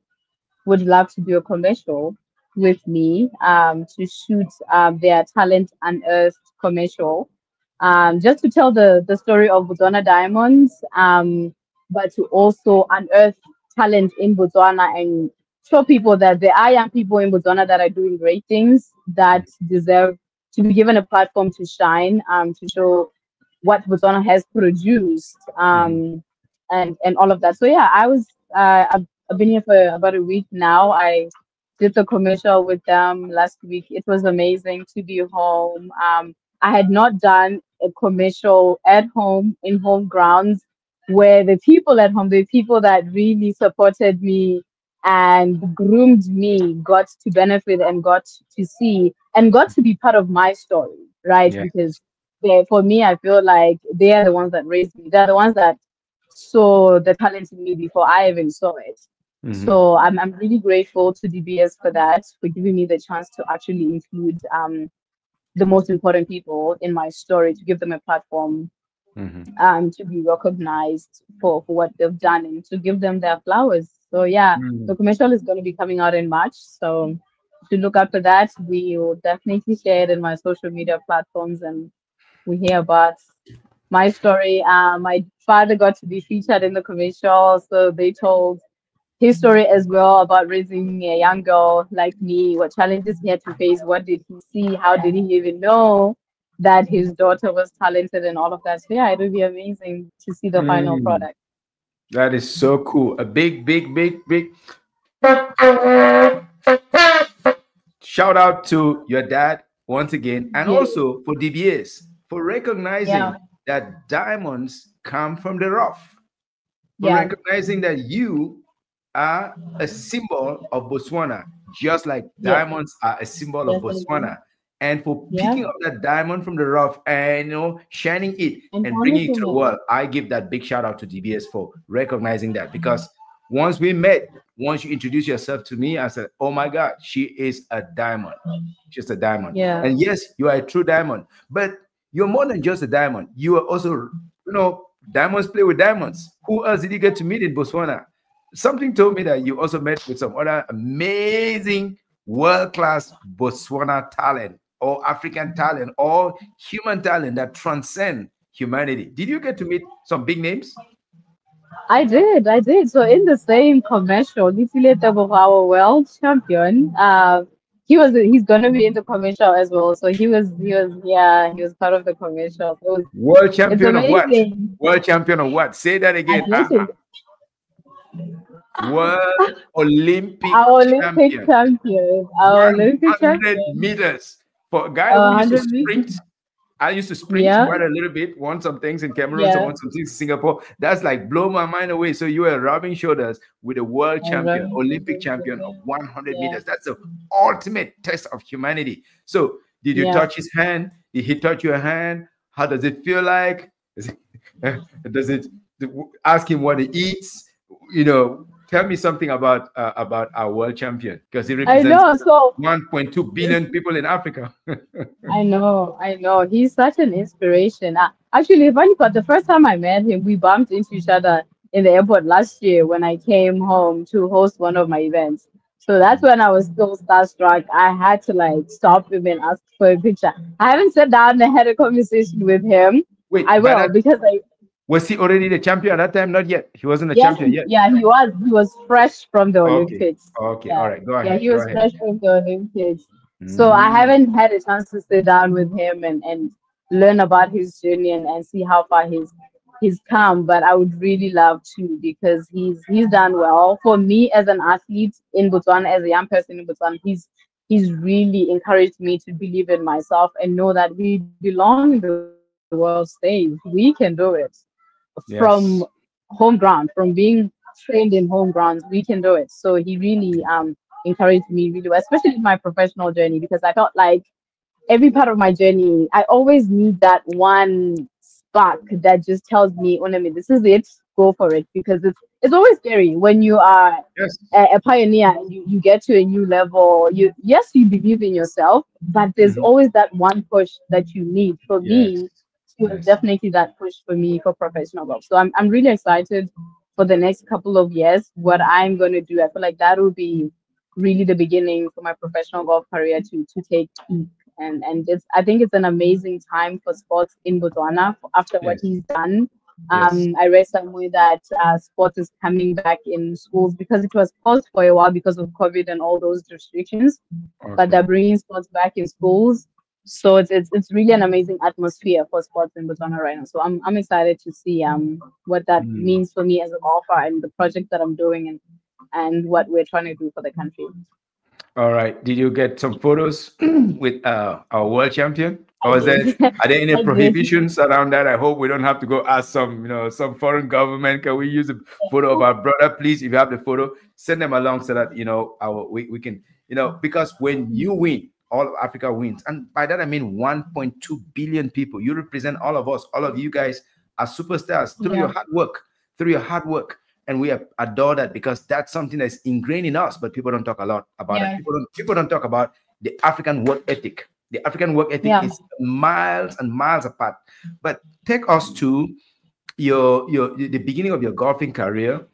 would love to do a commercial with me to shoot their Talent Unearthed commercial, just to tell the story of Botswana Diamonds, but to also unearth talent in Botswana and show people that there are young people in Botswana that are doing great things that deserve to be given a platform to shine, to show what Botswana has produced, Mhm, and all of that. So yeah, I've been here for about a week now. I did the commercial with them last week. It was amazing to be home. I had not done a commercial at home in home grounds where the people at home, the people that really supported me and groomed me, got to benefit and got to see and got to be part of my story, right? yeah. Because for me, I feel like they are the ones that raised me. They're the ones that saw the talent in me before I even saw it. Mhm, So I'm really grateful to DBS for that, for giving me the chance to actually include the most important people in my story, to give them a platform, mhm, to be recognized for what they've done and to give them their flowers. So yeah, the mhm, commercial is going to be coming out in March. So to look out for that, we will definitely share it in my social media platforms and we hear about my story. My father got to be featured in the commercial, so they told his story as well about raising a young girl like me, what challenges he had to face, what did he see, how did he even know that his daughter was talented and all of that. So yeah, it would be amazing to see the final Mm, product. that is so cool. A big, big, big, big shout out to your dad once again, and Yes. also for DBS for Yeah. recognizing that diamonds come from the rough, for Yeah. recognizing that you are a symbol of Botswana, just like Yes. diamonds are a symbol of Definitely. Botswana, and for Yeah. picking up that diamond from the rough and shining it And and bringing it to harnessing the it. world. I give that big shout out to DBS for recognizing that, because once we met, once you introduced yourself to me, I said, "Oh my God, she is a diamond. She's a diamond." Yeah. And yes, you are a true diamond, but you're more than just a diamond. You are also, diamonds play with diamonds. Who else did you get to meet in Botswana? Something told me that you also met with some other amazing world-class Botswana talent, or African talent, or human talent that transcend humanity. Did you get to meet some big names? I did. So in the same commercial, Little our world champion, he's gonna be in the commercial as well. So he was part of the commercial. So World it's champion of what? amazing. World champion of what? Say that again. Athletics, World Olympic our Olympic champion. champion, our Olympic 100 champion, meters. For a guy who used to 100 sprint, meters. I used to sprint Yeah, quite a little bit, won some things in Cameroon, some yeah. won some things in Singapore. That's like blow my mind away. So you were rubbing shoulders with a world And champion, running Olympic shoulders with champion of him. 100 Yeah, meters. That's the ultimate test of humanity. So did you yeah. touch his hand? Did he touch your hand? How does it feel like? Does it, does it ask him what he eats? Tell me something about our world champion, because he I represents know. So 1.2 billion people in Africa. I know, I know. He's such an inspiration. Actually, funny part, the first time I met him, we bumped into each other in the airport last year when I came home to host one of my events. So that's when I was still starstruck. I had to like stop him and ask for a picture. I haven't sat down and had a conversation with him. I Wait, by will that, because I was he already the champion at that time? Not yet. He wasn't a yes, champion yet. yeah, he was fresh from the Okay. Olympics. Okay. All Yeah, right. Go yeah, ahead. he Go was ahead. fresh from the Olympics. So I Mm, haven't had a chance to sit down with him and learn about his journey and see how far he's come. But I would really love to because he's done well. For me as an athlete in Botswana, as a young person in Botswana, he's really encouraged me to believe in myself and know that we belong in the world stage. We can do it from yes. home ground, from being trained in home grounds, we can do it. So he really encouraged me really well, especially in my professional journey, because I felt like every part of my journey, I always need that one spark that just tells me, Ouname, this is it, go for it. Because it's always scary when you are Yes. a pioneer and you get to a new level. You believe in yourself, but there's Mhm. always that one push that you need. For Yes. me, it was Yes. definitely that push for me for professional growth. So I'm really excited for the next couple of years, what I'm gonna do. I feel like that will be really the beginning for my professional golf career to take peak. And I think it's an amazing time for sports in Botswana after what Yes. he's done. Yes. I read somewhere that sports is coming back in schools because it was paused for a while because of COVID and all those restrictions, but they're Okay. bringing sports back in schools. So it's really an amazing atmosphere for sports in Botswana right now. So I'm excited to see what that Mm. means for me as a golfer and the project that I'm doing and what we're trying to do for the country. All right. Did you get some photos with our world champion? I Or is there did. are there any I did. prohibitions around that? I hope we don't have to go ask some foreign government. Can we use a photo of our brother, please? If you have the photo, send them along so that we can because when you win, all of Africa wins, and by that I mean 1.2 billion people. You represent all of us, all of you guys are superstars through your Yeah. hard work, through your hard work. And we adore that because that's something that's ingrained in us, but people don't talk a lot about it. Yeah. People don't talk about the African work ethic. The African work ethic Yeah. is miles and miles apart. But take us to your the beginning of your golfing career,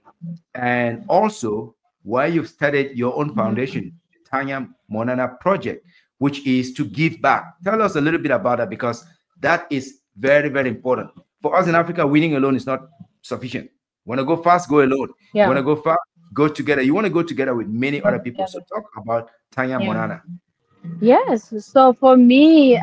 and also why you've started your own Mhm. foundation, the Tanya Manana project, which is to give back. Tell us a little bit about that, because that is very, very important. For us in Africa, winning alone is not sufficient. Want to go fast, go alone. You Yeah. want to go far, go together. You want to go together with many other Work people. So together. talk about Tanya Yeah. Manana. Yes. So for me,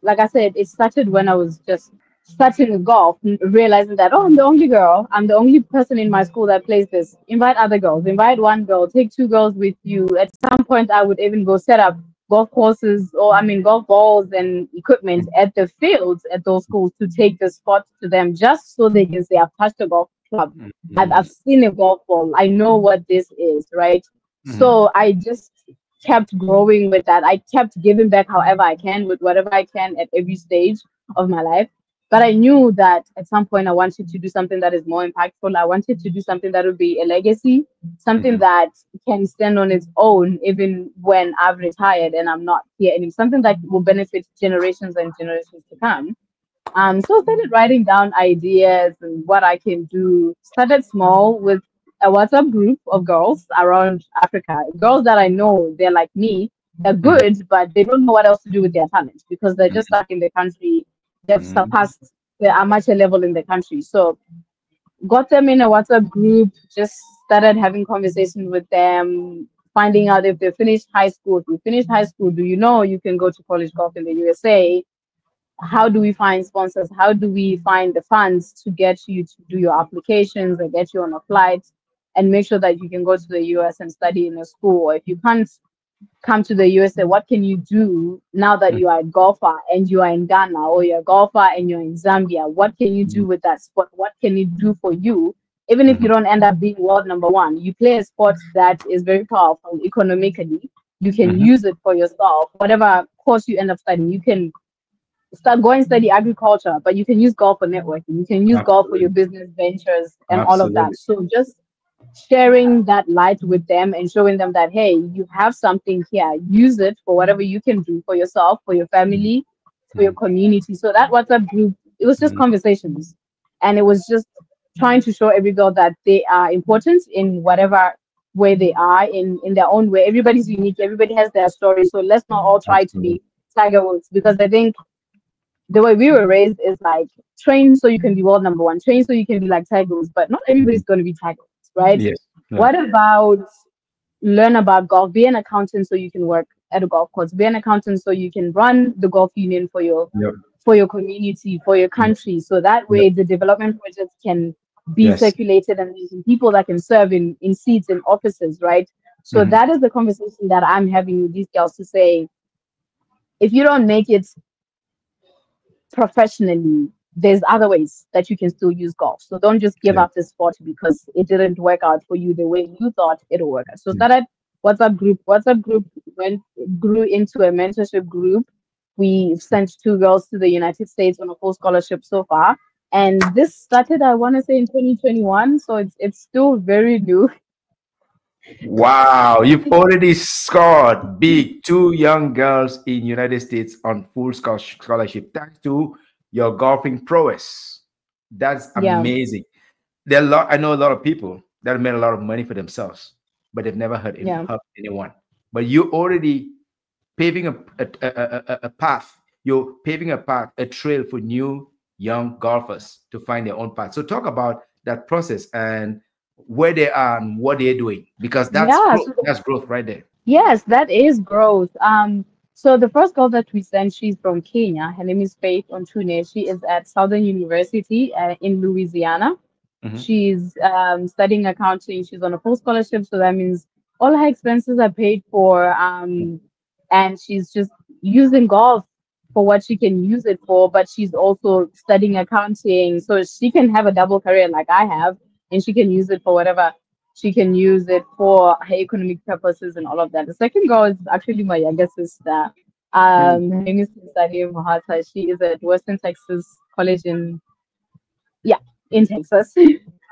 like I said, it started when I was just starting with golf, realizing that, oh, I'm the only girl. I'm the only person in my school that plays this. Invite other girls. Invite one girl. Take two girls with you. At some point, I would even go set up golf courses, or I mean, golf balls and equipment at the fields at those schools to take the spot to them, just so they can say, I've touched a golf club. I've Mhm. seen a golf ball. I know what this is, right? Mhm. So I just kept growing with that. I kept giving back however I can with whatever I can at every stage of my life. But I knew that at some point I wanted to do something that is more impactful. I wanted to do something that would be a legacy, something Mhm. that can stand on its own even when I've retired and I'm not here anymore, something that will benefit generations and generations to come. So I started writing down ideas and what I can do. Started small with a WhatsApp group of girls around Africa, girls that I know they're like me. They're Mhm. good, but they don't know what else to do with their talent because they're just Mhm. stuck in the country. They've Mhm. surpassed the amateur level in the country. So got them in a WhatsApp group, just started having conversations with them, finding out if they finished high school. If you finished high school, do you know you can go to college golf in the USA? How do we find sponsors? How do we find the funds to get you to do your applications and get you on a flight and make sure that you can go to the US and study in a school? Or if you can't come to the USA, what can you do now that you are a golfer and you are in Ghana, or you're a golfer and you're in Zambia? What can you do Mhm. with that sport? What can it do for you? Even if you Mhm. don't end up being world number one, you play a sport that is very powerful economically. You can Mhm. use it for yourself. Whatever course you end up studying, you can start going study agriculture, but you can use golf for networking. You can use golf for your Absolutely. business ventures and all of that. Absolutely. So just sharing that light with them and showing them that, hey, you have something here. Use it for whatever you can do for yourself, for your Mhm. family, for your Mhm. community. So that WhatsApp group, it was just Mhm. conversations. And it was just trying to show every girl that they are important in whatever way they are in their own way. Everybody's unique. Everybody has their story. So let's not all try to Absolutely. be Tiger Woods, because I think the way we were raised is like train so you can be world number one, train so you can be like Tiger Woods, but not everybody's Mhm. going to be Tiger Woods, right? Yes. Yeah. What about learn about golf, be an accountant so you can work at a golf course, be an accountant so you can run the golf union Yep. for your community, for your Yep. country, so that Yep. way the development projects can be Yes. circulated and there's people that can serve in seats in offices, right? So Mhm. that is the conversation that I'm having with these girls to say, if you don't make it professionally, there's other ways that you can still use golf. So don't just give Yeah. up the sport because it didn't work out for you the way you thought it'll work out. So Yeah. started WhatsApp group went grew into a mentorship group. We've sent two girls to the United States on a full scholarship so far. And this started, I want to say, in 2021. So it's still very new. Wow, you've already scored big. Two young girls in United States on full scholarship thanks to your golfing prowess. That's Yeah, amazing. There are a lot. I know a lot of people that have made a lot of money for themselves, but they've never yeah, helped anyone. But you already paving a path. You're paving a path, a trail for new young golfers to find their own path. So talk about that process and where they are and what they're doing, because that's yeah. growth. So That's growth right there. yes, that is growth. So the first girl that we sent, she's from Kenya. Her name is Faith Ontune. She is at Southern University in Louisiana. Mhm. She's studying accounting. She's on a full scholarship, so that means all her expenses are paid for. And she's just using golf for what she can use it for, but she's also studying accounting, so she can have a double career like I have, and she can use it for whatever she can use it for her economic purposes and all of that. The second girl is actually my younger sister. Mm. Her name is Ouname Mhotsha. She is at Western Texas College yeah, in Texas.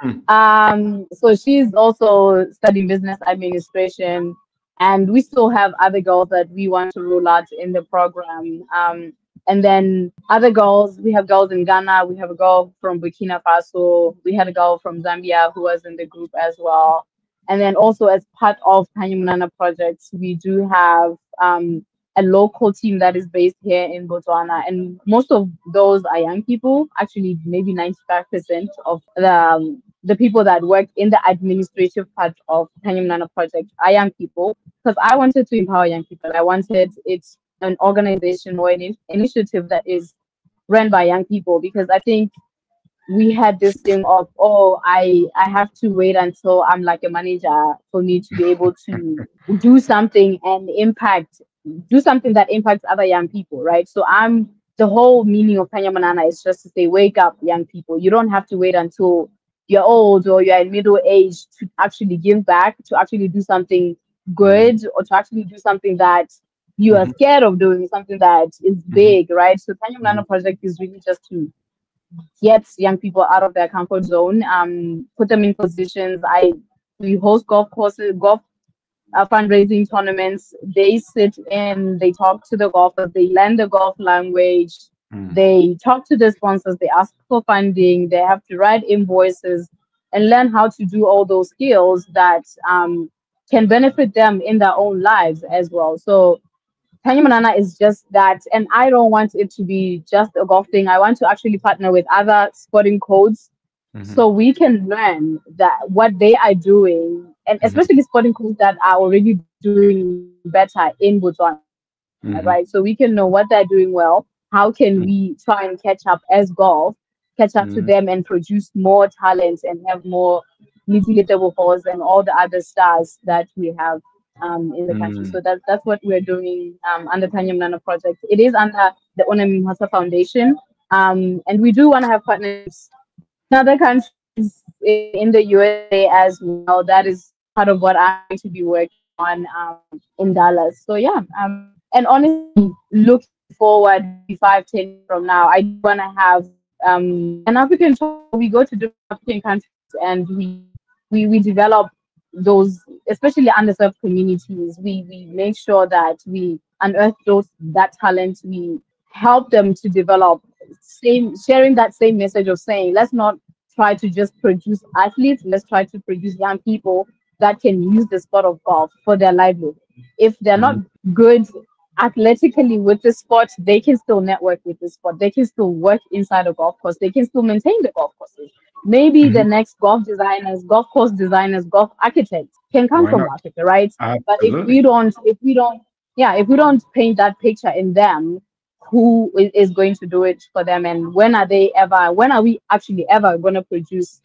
Mm. So she's also studying business administration, and we still have other girls that we want to roll out in the program. And then other girls, we have girls in Ghana, we have a girl from Burkina Faso, we had a girl from Zambia who was in the group as well. And then also as part of Tanya Manana projects, we do have a local team that is based here in Botswana, and most of those are young people. Actually, maybe 95% of the people that work in the administrative part of Tanya Manana project are young people, because I wanted to empower young people. I wanted it's an organization or an initiative that is run by young people, because I think we had this thing of, oh, I have to wait until I'm like a manager for me to be able to do something and impact, do something that impacts other young people, right? So I'm the whole meaning of Tanya Manana is just to say, wake up, young people. You don't have to wait until you're old or you're in middle age to actually give back, to actually do something Mhm. good, or to actually do something that you are Mhm. scared of doing, something that is Mhm. big, right? So Tanya Manana Mhm. project is really just to get young people out of their comfort zone, put them in positions. We host golf courses, golf fundraising tournaments. They sit in, they talk to the golfers, they learn the golf language, Mhm. they talk to the sponsors, they ask for funding, they have to write invoices and learn how to do all those skills that can benefit them in their own lives as well. So Tanya Manana is just that, and I don't want it to be just a golf thing. I want to actually partner with other sporting codes Mhm. so we can learn that what they are doing, and Mhm. especially sporting codes that are already doing better in Botswana, right? So we can know what they're doing well. How can we try and catch up as golf, catch up to them and produce more talent and have more Liti and all the other stars that we have in the country. So Mhm. that's what we're doing under Tanya Manana project. It is under the Ouname Mhotsha Foundation, and we do want to have partnerships in other countries, in the USA as well. That is part of what I'm going to be working on in Dallas. So yeah, and honestly, looking forward, maybe 5, 10 years from now, I do want to have an African tour where we go to different African countries and we develop those, especially underserved communities. We make sure that we unearth those that talent. We help them to develop, same sharing that same message of saying, let's not try to just produce athletes, let's try to produce young people that can use the sport of golf for their livelihood. If they're not Mhm. good athletically with the sport, they can still network with the sport. They can still work inside a golf course. They can still maintain the golf courses. Maybe the Mhm. next golf designers, golf course designers, golf architects can come Why from not? Africa, right? But Absolutely. if we don't paint that picture in them, who is going to do it for them, and when are we actually ever going to produce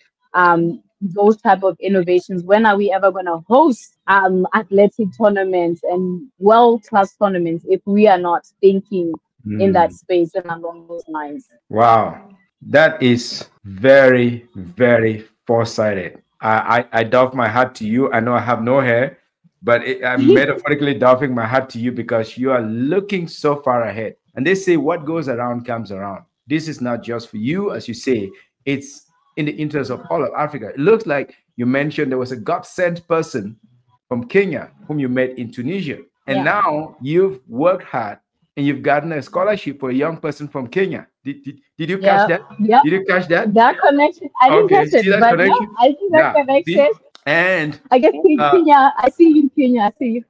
those type of innovations? When are we ever going to host athletic tournaments and world class tournaments if we are not thinking in that Mm. space and along those lines? Wow, that is very, very foresighted. I doff my hat to you. I know I have no hair, but I'm metaphorically doffing my hat to you because you are looking so far ahead. And they say what goes around comes around. This is not just for you, as you say, it's in the interest of all of Africa. It looks like you mentioned there was a God sent person from Kenya whom you met in Tunisia. And Yeah. now you've worked hard and you've gotten a scholarship for a young person from Kenya. Did you catch Yeah. that? Yeah. Did you catch that? That connection, I didn't Okay, catch see it, that but yeah, connection? I see that Yeah, connection. see? And I guess uh, Kenya, I see you, Kenya, I see you.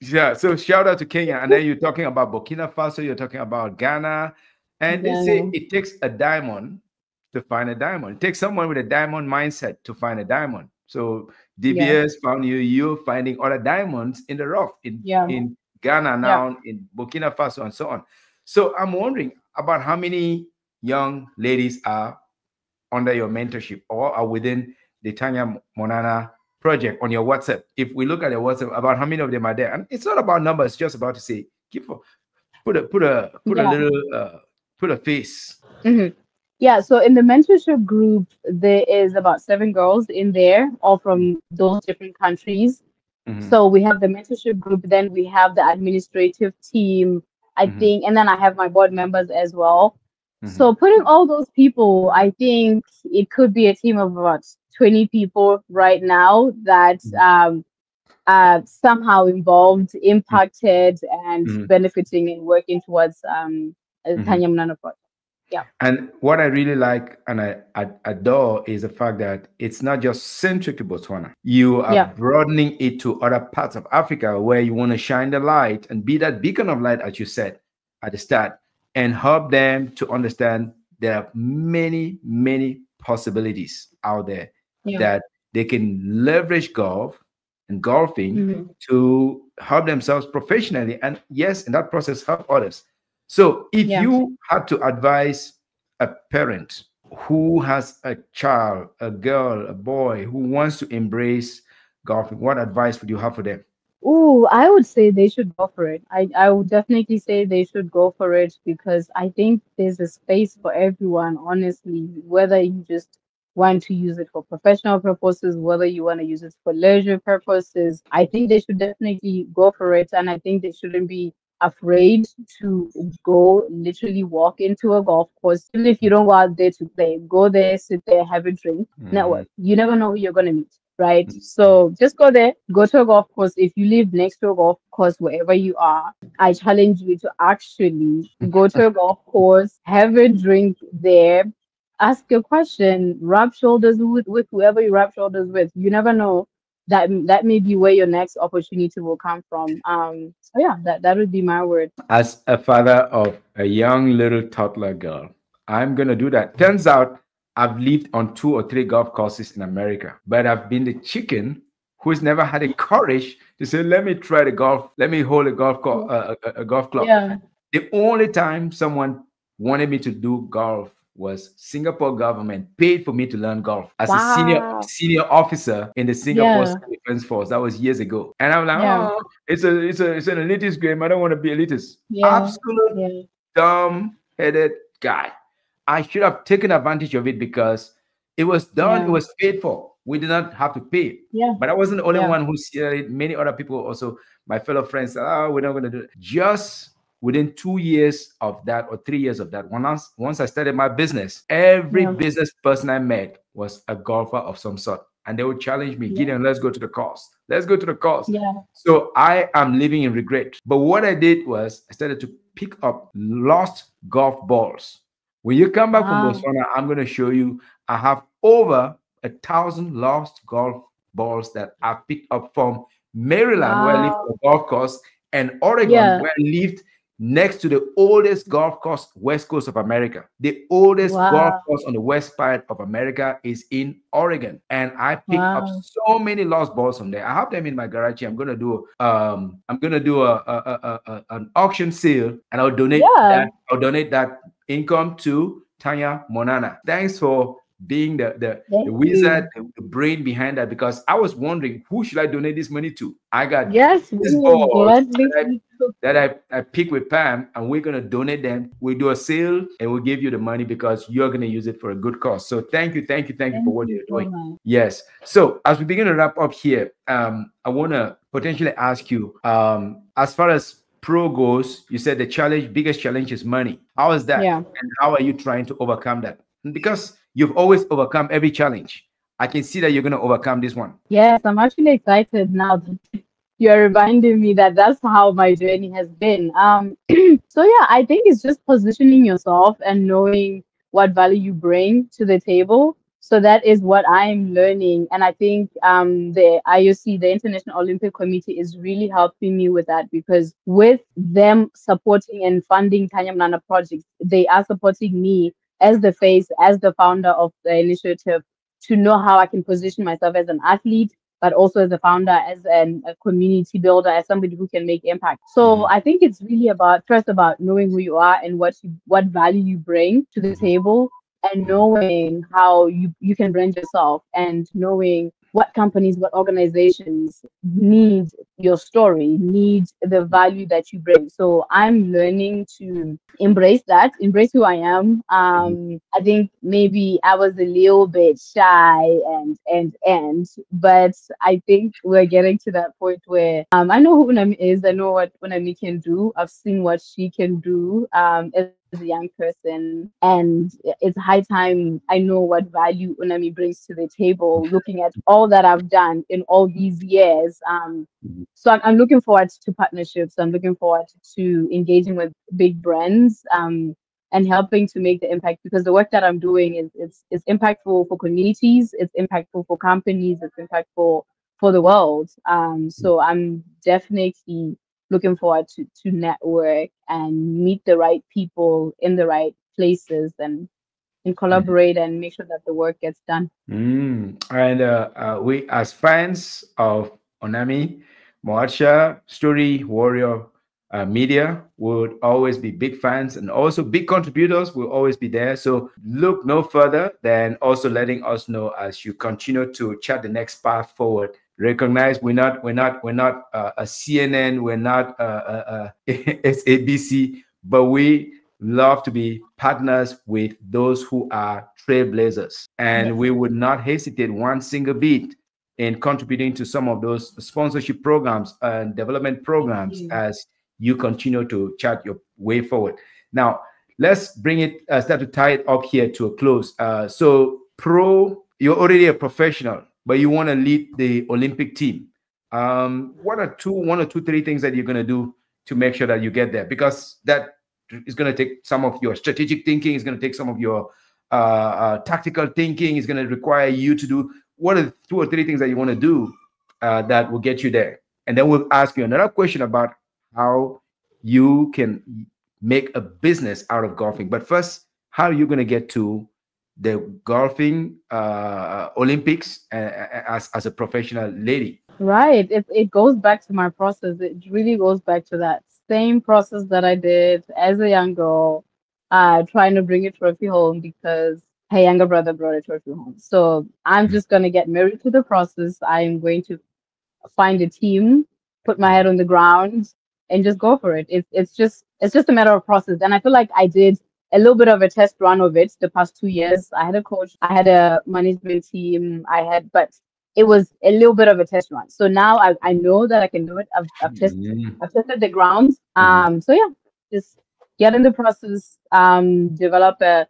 yeah, so shout out to Kenya. And then you're talking about Burkina Faso, you're talking about Ghana. And they say Ghana. it takes a diamond to find a diamond. It takes someone with a diamond mindset to find a diamond. So Yeah. DBS found you, you're finding other diamonds in the rough Yeah. in Ghana Yeah. now, in Burkina Faso, and so on. So I'm wondering about how many young ladies are under your mentorship or are within the Tanya Monana project on your WhatsApp. If we look at your WhatsApp, about how many of them are there? And it's not about numbers, it's just about to say, give a, put a Yeah. little put a face. hmm Yeah, so in the mentorship group, there is about 7 girls in there, all from those different countries. Mm-hmm, So we have the mentorship group, then we have the administrative team, I mm-hmm, think, and then I have my board members as well. mm-hmm, So putting all those people, I think it could be a team of about 20 people right now that somehow involved, impacted, and mm-hmm, benefiting and working towards mm-hmm. Tanya Manana project. Yeah. And what I really like and I adore is the fact that it's not just centric to Botswana. You are Yeah. broadening it to other parts of Africa where you want to shine the light and be that beacon of light, as you said at the start, and help them to understand there are many, many possibilities out there Yeah. that they can leverage golf and golfing Hmm. to help themselves professionally, and yes, in that process, help others. So, if Yeah. you had to advise a parent who has a child, a girl, a boy who wants to embrace golfing, what advice would you have for them? Ooh, I would say they should go for it. I would definitely say they should go for it because I think there's a space for everyone, honestly, whether you just want to use it for professional purposes, whether you want to use it for leisure purposes. I think they should definitely go for it. And I think they shouldn't be afraid to go literally walk into a golf course, even if you don't go out there to play. Go there, sit there, have a drink, Mm, network. You never know who you're going to meet, right? So just go there, go to a golf course. If you live next to a golf course, wherever you are, I challenge you to actually go to a golf course, have a drink there, ask a question, rub shoulders with whoever you rub shoulders with. You never know. That may be where your next opportunity will come from. So yeah, that would be my word. as a father of a young little toddler girl, I'm going to do that. Turns out I've lived on 2 or 3 golf courses in America, but I've been the chicken who's never had the courage to say, let me try the golf, let me hold a a golf club. Yeah. The only time someone wanted me to do golf was Singapore government paid for me to learn golf as a Wow. senior officer in the Singapore Yeah. Civil Defense Force. That was years ago, and I'm like, Yeah. oh, it's an elitist game. I don't want to be elitist. Yeah. Absolute Yeah. dumb headed guy. I should have taken advantage of it because it was done. It Yeah. was paid for. We did not have to pay. Yeah. But I wasn't the only Yeah. one who said it. Many other people also, my fellow friends, said, oh, we're not going to do it. Just within 2 years of that or 3 years of that, once I started my business, every Yeah. business person I met was a golfer of some sort. And they would challenge me, Yeah. Gideon, let's go to the course. Let's go to the course. Yeah. So I am living in regret. But what I did was I started to pick up lost golf balls. When you come back from Wow. Botswana, I'm going to show you I have over 1,000 lost golf balls that I picked up from Maryland, where I lived on Wow. a golf course, and Oregon, Yeah. where I lived next to the oldest golf course west coast of America. The oldest golf Wow. course on the west part of America is in Oregon, and I picked up Wow. so many lost balls from there. I have them in my garage here. I'm gonna do an auction sale, and Yeah. I'll donate that income to Tanya, Manana. Thanks for being the Thank wizard, you. the brain behind that, because I was wondering who should I donate this money to. I got Yes, we these will balls gladly. that I pick with Pam, and we're gonna donate them. We do a sale and we'll give you the money because you're gonna use it for a good cause. So thank you for Thank what you you're so doing. much. Yes. So as we begin to wrap up here, I wanna potentially ask you, as far as pro goes, you said the biggest challenge is money. How is that? Yeah. And how are you trying to overcome that? Because you've always overcome every challenge. I can see that you're gonna overcome this one. Yes, I'm actually excited now that you're reminding me that that's how my journey has been. So yeah, I think it's just positioning yourself and knowing what value you bring to the table. So that is what I'm learning, and I think the IOC, the International Olympic Committee, is really helping me with that because with them supporting and funding Tanya Manana projects, they are supporting me as the face, as the founder of the initiative, to know how I can position myself as an athlete, but also as a founder, as a community builder, as somebody who can make impact. So Mhm, I think it's really about first about knowing who you are and what value you bring to the mhm, table, and mhm, knowing how you can brand yourself, and knowing what companies, what organizations need your story, need the value that you bring. So I'm learning to embrace that, embrace who I am. mhm, I think maybe I was a little bit shy but I think we're getting to that point where I know who Unami is, I know what Unami can do, I've seen what she can do as a young person, and it's high time I know what value Unami brings to the table, looking at all that I've done in all these years. mhm, So I'm looking forward to partnerships. I'm looking forward to engaging with big brands, and helping to make the impact, because the work that I'm doing is impactful for communities, it's impactful for companies, it's impactful for the world. So I'm definitely looking forward to network and meet the right people in the right places, and and collaborate and make sure that the work gets done. And we, as fans of Ouname Mhotsha, Story Warrior Media, would always be big fans and also big contributors will always be there. So look no further than also letting us know as you continue to chart the next path forward. Recognize we're not a CNN, we're not SABC, but we love to be partners with those who are trailblazers. And Yes. we would not hesitate one single bit in contributing to some of those sponsorship programs and development Thank programs you. as you continue to chart your way forward. Now, let's bring it, start to tie it up here to a close. You're already a professional, but you want to lead the Olympic team. What are one or two, three things that you're going to do to make sure that you get there? Because that is going to take some of your strategic thinking. It's going to take some of your tactical thinking. It's going to require you to do what are the two or three things that you want to do that will get you there. And then we'll ask you another question about how you can make a business out of golfing. But first, how are you going to get to the golfing Olympics as a professional lady? Right. It goes back to my process. It really goes back to that same process that I did as a young girl, trying to bring a trophy home because her younger brother brought a trophy home. So I'm just gonna get married to the process. I'm going to find a team, put my head on the ground, and just go for it. It's just a matter of process. And I feel like I did a little bit of a test run of it the past 2 years. I had a coach, I had a management team, but it was a little bit of a test run. So now I know that I can do it. Mhm. I've tested the ground. Mhm. So yeah, just get in the process, develop a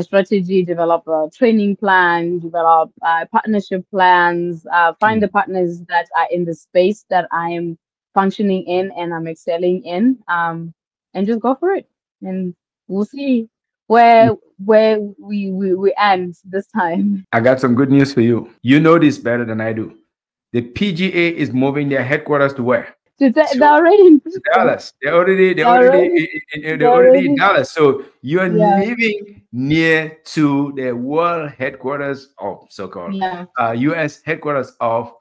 strategy, develop a training plan, develop partnership plans, find the partners that are in the space that I am functioning in and I'm excelling in, and just go for it. And we'll see where we end this time. I got some good news for you. You know this better than I do. The PGA is moving their headquarters to where? They're already in Brisbane. Dallas. They're They're already already they're they're already in already Dallas. So you are yeah, living near to the world headquarters of so-called yeah, U.S. headquarters of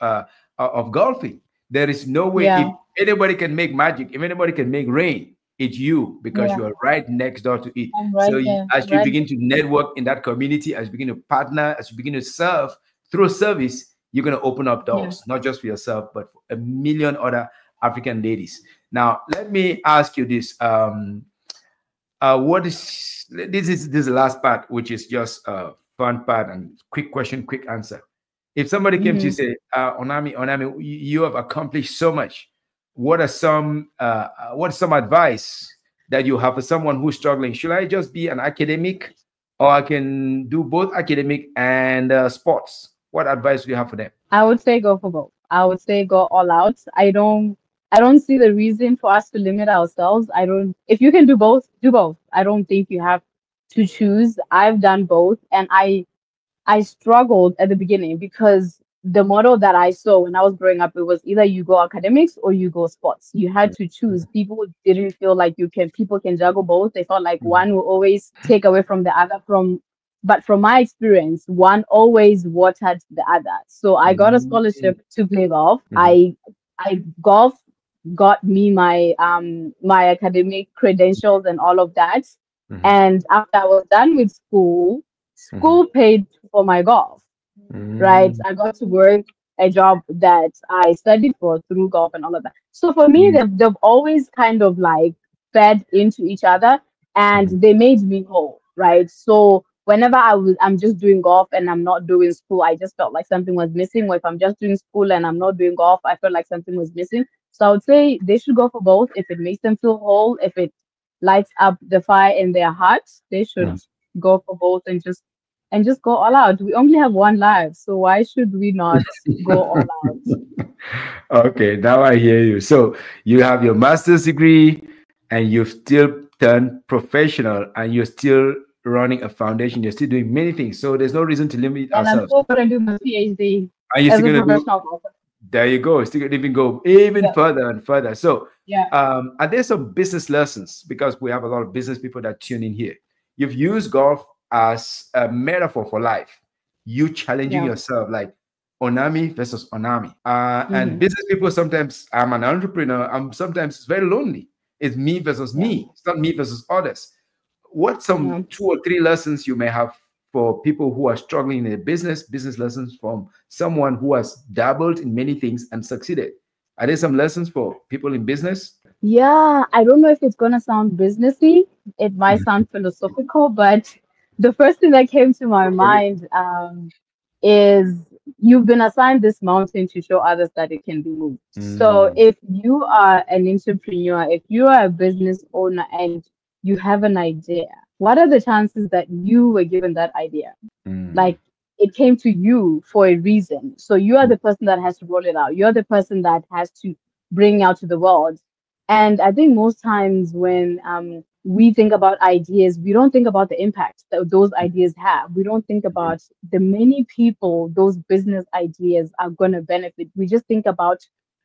golfing. There is no way if yeah, anybody can make magic, if anybody can make rain, it's you because yeah. you are right next door to it. I'm So right there, as you right begin to network in that community, as you begin to partner, as you begin to serve through service, you're going to open up yeah. doors, not just for yourself, but for a million other African ladies. Now, let me ask you this: what is this is the last part, which is just a fun part and quick question, quick answer. If somebody came to you Hmm. and say, Ouname, you have accomplished so much. What is some advice that you have for someone who's struggling? Should I just be an academic, or I can do both academic and sports? What advice do you have for them? I would say go for both. I would say go all out. I don't see the reason for us to limit ourselves. I don't If you can do both, do both. I don't think you have to choose. I've done both and I struggled at the beginning because the model that I saw when I was growing up, it was either you go academics or you go sports. You had to choose. People didn't feel like people can juggle both. They felt like Mhm. one will always take away from the other but from my experience, one always watered the other. So I got a Mhm. scholarship to play golf. Mhm. I golf got me my academic credentials and all of that. Mhm. And after I was done with school, Mhm. school paid for my golf, right? Mhm. I got to work a job that I studied for through golf and all of that. So for me, Mhm. they've always kind of like fed into each other and Mhm. they made me whole, right? So whenever I'm just doing golf and I'm not doing school, I just felt like something was missing. Or if I'm just doing school and I'm not doing golf, I felt like something was missing. So I would say they should go for both. If it makes them feel whole, if it lights up the fire in their hearts, they should Mhm. go for both and just go all out. We only have one life, so why should we not go all out? Okay, now I hear you. So you have your master's degree and you've still turned professional and you're still running a foundation. You're still doing many things. So there's no reason to limit And I'm ourselves. still going to do my PhD Are you as still a gonna do? professional golfer. There you go. Still gonna even go even Yeah, further and further. So yeah. are there some business lessons? Because we have a lot of business people that tune in here. You've used golf as a metaphor for life. You challenging Yeah. yourself, like Ouname versus Ouname. And Hmm. business people, sometimes I'm an entrepreneur. I'm sometimes it's very lonely. It's me versus Yeah. me. It's not me versus others. What some Yeah. 2 or 3 lessons you may have for people who are struggling in a business lessons from someone who has dabbled in many things and succeeded? Are there some lessons for people in business? Yeah, I don't know if it's gonna sound businessy. It might sound philosophical, but the first thing that came to my Go for it. mind is you've been assigned this mountain to show others that it can be moved. So Mm, if you are an entrepreneur, if you are a business owner and you have an idea, what are the chances that you were given that idea? mm, Like it came to you for a reason. So you are the person that has to roll it out. You're the person that has to bring out to the world. And I think most times when we think about ideas, we don't think about the impact that those ideas have. We don't think about the many people those business ideas are going to benefit. We just think about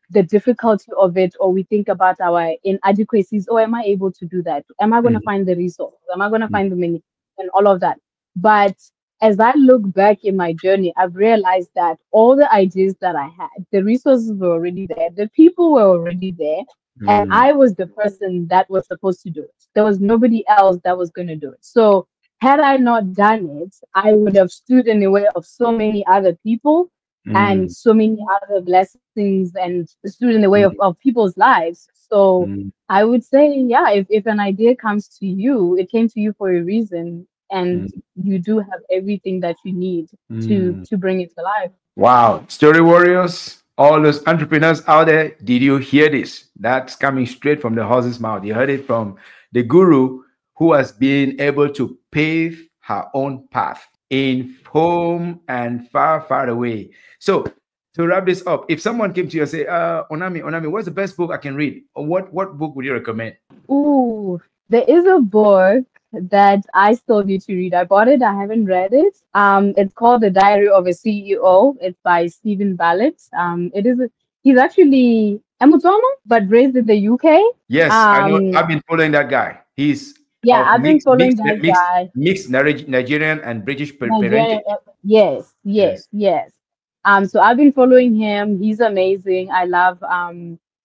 the difficulty of it, or we think about our inadequacies. Oh, am I able to do that? Am I going to mm, find the resources? Am I going to mm, find the money and all of that? But as I look back in my journey, I've realized that all the ideas that I had, the resources were already there, the people were already there, and mm, I was the person that was supposed to do it. There was nobody else that was going to do it. So, had I not done it, I would have stood in the way of so many other people and mm, so many other blessings and stood in the way mm, of people's lives. So, mm, I would say, yeah, if an idea comes to you, it came to you for a reason, and mm, you do have everything that you need mm. to bring it to life. Wow. Story warriors, all those entrepreneurs out there, did you hear this? That's coming straight from the horse's mouth. You heard it from the guru who has been able to pave her own path in home and far, far away. So, to wrap this up, if someone came to you and say, Ouname, what's the best book I can read? Or what book would you recommend? Ooh, there is a book that I still need to read. I bought it, I haven't read it. It's called The Diary of a CEO. It's by Stephen Ballett. He's actually a Botswana, but raised in the UK. Yes, I know. Um, I've been following that guy. He's yeah, of I've been following that guy. mixed Nigerian and British Nigeria, parentage. yes, Yes. yes, yes. So I've been following him. He's amazing. I love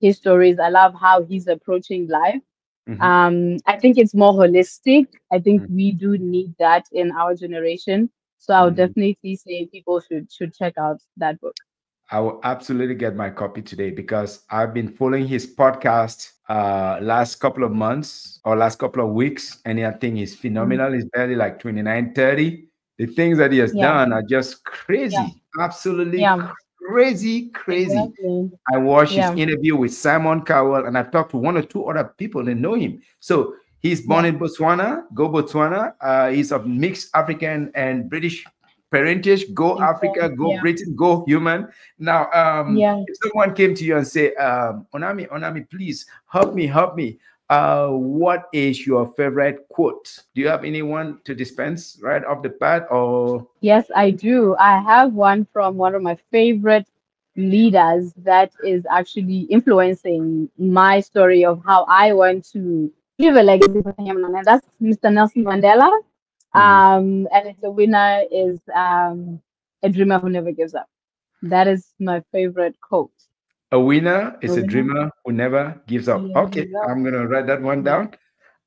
his stories. I love how he's approaching life. Mhm. I think it's more holistic. I think Mm, we do need that in our generation. So I would mm. definitely say people should check out that book. I will absolutely get my copy today because I've been following his podcast last couple of months or last couple of weeks, and I think he's Mhm. phenomenal. He's barely like 29, 30. The things that he has Yeah, done are just yeah, crazy, absolutely yeah, crazy, crazy. exactly. I watched his Yeah, interview with Simon Cowell, and I've talked to 1 or 2 other people that know him. So he's born yeah, in Botswana, go Botswana. He's of mixed African and British parentage, go Africa, go yeah, Britain, go human. Now, yeah. if someone came to you and say, Ouname, please help me. What is your favorite quote? Do you have anyone to dispense right off the bat, or? Yes, I do. I have one from one of my favorite leaders that is actually influencing my story of how I want to leave a legacy for Tanya, and that's Mr. Nelson Mandela. Mhm. And the winner is a dreamer who never gives up. That is my favorite quote. A winner A is a winner dreamer who never gives who up. never Okay, gives up. I'm gonna write that one Yeah. down.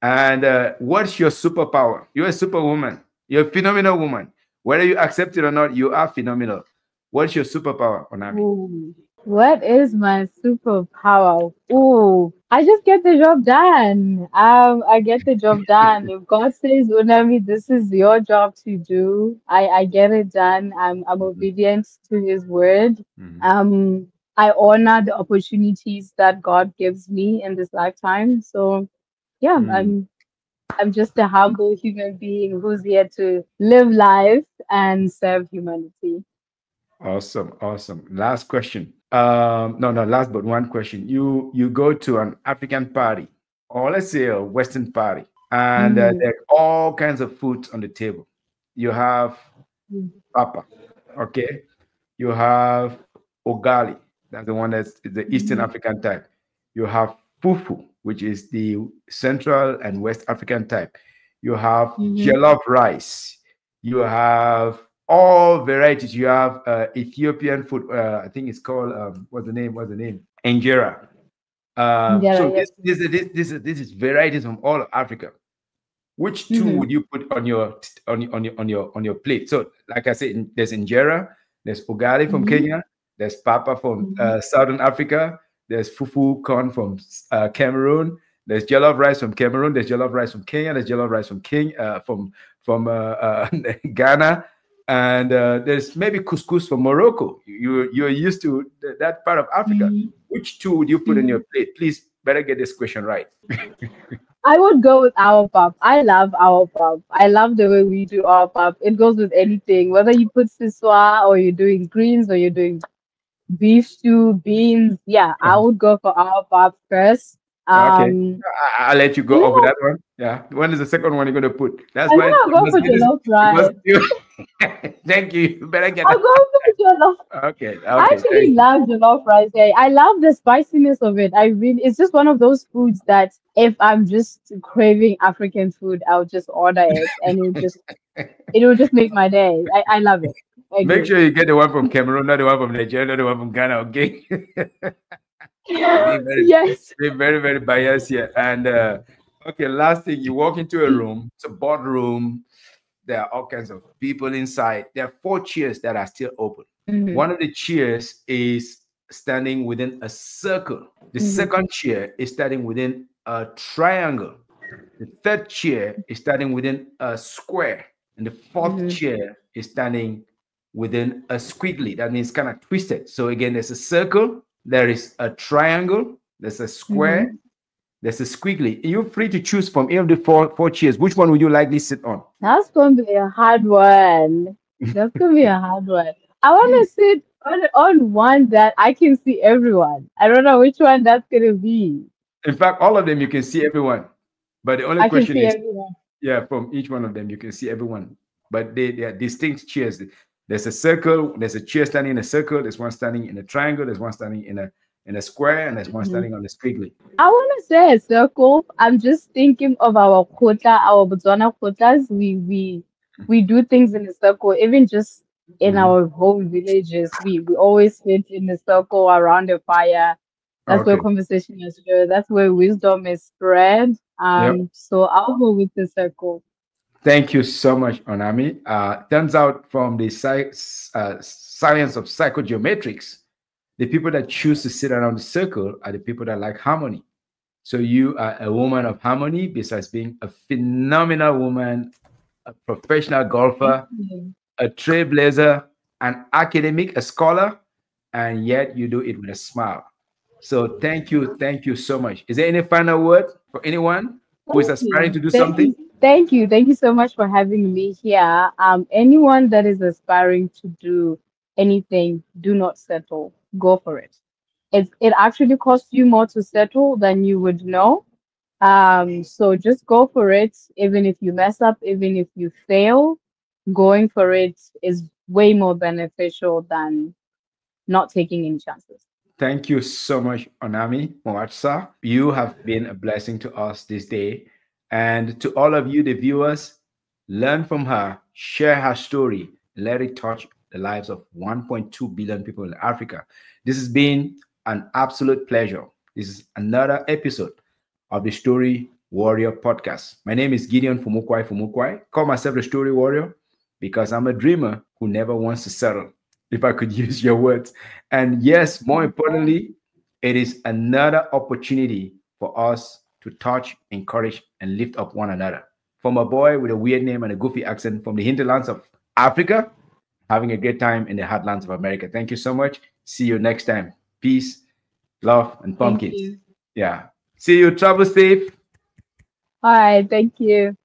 And what's your superpower? You're a superwoman. You're a phenomenal woman. Whether you accept it or not, you are phenomenal. What's your superpower, Ouname? Ooh. What is my superpower? Ooh, I just get the job done. I get the job done. If God says, Unami, this is your job to do, I get it done. I'm Mhm, obedient to his word. mhm, Um, I honor the opportunities that God gives me in this lifetime. So yeah, mm. I'm just a humble human being who's here to live life and serve humanity. Awesome, awesome. Last question. No, no, last but one question. You go to an African party, or let's say a Western party, and Mm-hmm. there are all kinds of foods on the table. You have papa, okay. You have ogali, that's the one that's the Eastern Mm-hmm. African type. You have fufu, which is the Central and West African type. You have Mm-hmm. jollof rice. You have all varieties. You have Ethiopian food. I think it's called what's the name? What's the name? Injera. Yeah, So yes. this is varieties from all of Africa. Which two Mm-hmm. would you put on your plate? So, like I said, there's injera, there's ugali from Mm-hmm. Kenya, there's papa from Mm-hmm. Southern Africa, there's fufu corn from Cameroon, there's jollof rice from Cameroon, there's jollof rice from Kenya, there's jollof rice from Ghana, and there's maybe couscous from Morocco. You're used to that part of Africa. Mm-hmm. Which two would you put in Mm-hmm. your plate? Please, better get this question right. I would go with our pop. I love our pop. I love the way we do our pop. It goes with anything, whether you put siswa or you're doing greens or you're doing beef stew, beans. Yeah, I would go for our pop first. Okay. Um, I'll let you and go then over that one. Yeah. When is the second one you're going to put? That's why I'll it go must for be this. jollof It must rice. be. Thank you. You better get I'll that. go for jollof. Okay. I Okay. actually Thank you. love jollof rice. I love the spiciness of it. It's just one of those foods that if I'm just craving African food, I'll just order it and it will just make my day. I love it. I Make agree. sure you get the one from Cameroon, not the one from Nigeria, not the one from Ghana. Okay. Yes. Being very, very biased here. And okay, last thing, you walk into a room. It's a boardroom. There are all kinds of people inside. There are four chairs that are still open. Mm-hmm. One of the chairs is standing within a circle. The Mm-hmm. second chair is standing within a triangle. The third chair is standing within a square. And the fourth Mm-hmm. chair is standing within a squiggly. That means kind of twisted. So again, there's a circle, there is a triangle, there's a square, Mm-hmm. there's a squiggly. You're free to choose from any of the four chairs. Which one would you likely sit on? That's gonna be a hard one. That's gonna be a hard one. I wanna sit on one that I can see everyone. I don't know which one that's gonna be. In fact, all of them you can see everyone. But the only I can question see is, everyone. yeah, from each one of them you can see everyone. But they are distinct chairs. There's a circle, there's a chair standing in a circle, there's one standing in a triangle, there's one standing in a square, and there's one Mhm. standing on the squiggly. I want to say a circle. I'm just thinking of our kota, our Botswana kotas. We do things in a circle. Even just in Mhm. our home villages, we always sit in a circle around a fire. That's where Okay. conversation is shared. That's where wisdom is spread. Yep. So I'll go with the circle. Thank you so much, Ouname. Turns out from the science of psychogeometrics, the people that choose to sit around the circle are the people that like harmony. So you are a woman of harmony, besides being a phenomenal woman, a professional Thank golfer, you. a trailblazer, an academic, a scholar, and yet you do it with a smile. So thank you so much. Is there any final word for anyone who is Thank aspiring you. to do Thank something? you. Thank you. Thank you so much for having me here. Anyone that is aspiring to do anything, do not settle. Go for it. It actually costs you more to settle than you would know. So just go for it. Even if you mess up, even if you fail, going for it is way more beneficial than not taking any chances. Thank you so much, Ouname Mhotsha. You have been a blessing to us this day. And to all of you, the viewers, learn from her, share her story, let it touch the lives of 1.2 billion people in Africa. This has been an absolute pleasure. This is another episode of the Story Warrior podcast. My name is Gideon Fumukwai. Call myself the Story Warrior because I'm a dreamer who never wants to settle, if I could use your words. And yes, more Okay. importantly, it is another opportunity for us to touch, encourage, and lift up one another. From a boy with a weird name and a goofy accent from the hinterlands of Africa, having a great time in the heartlands of America. Thank you so much. See you next time. Peace, love, and Thank pumpkins. you. Yeah. See you. Travel safe. All right. Thank you.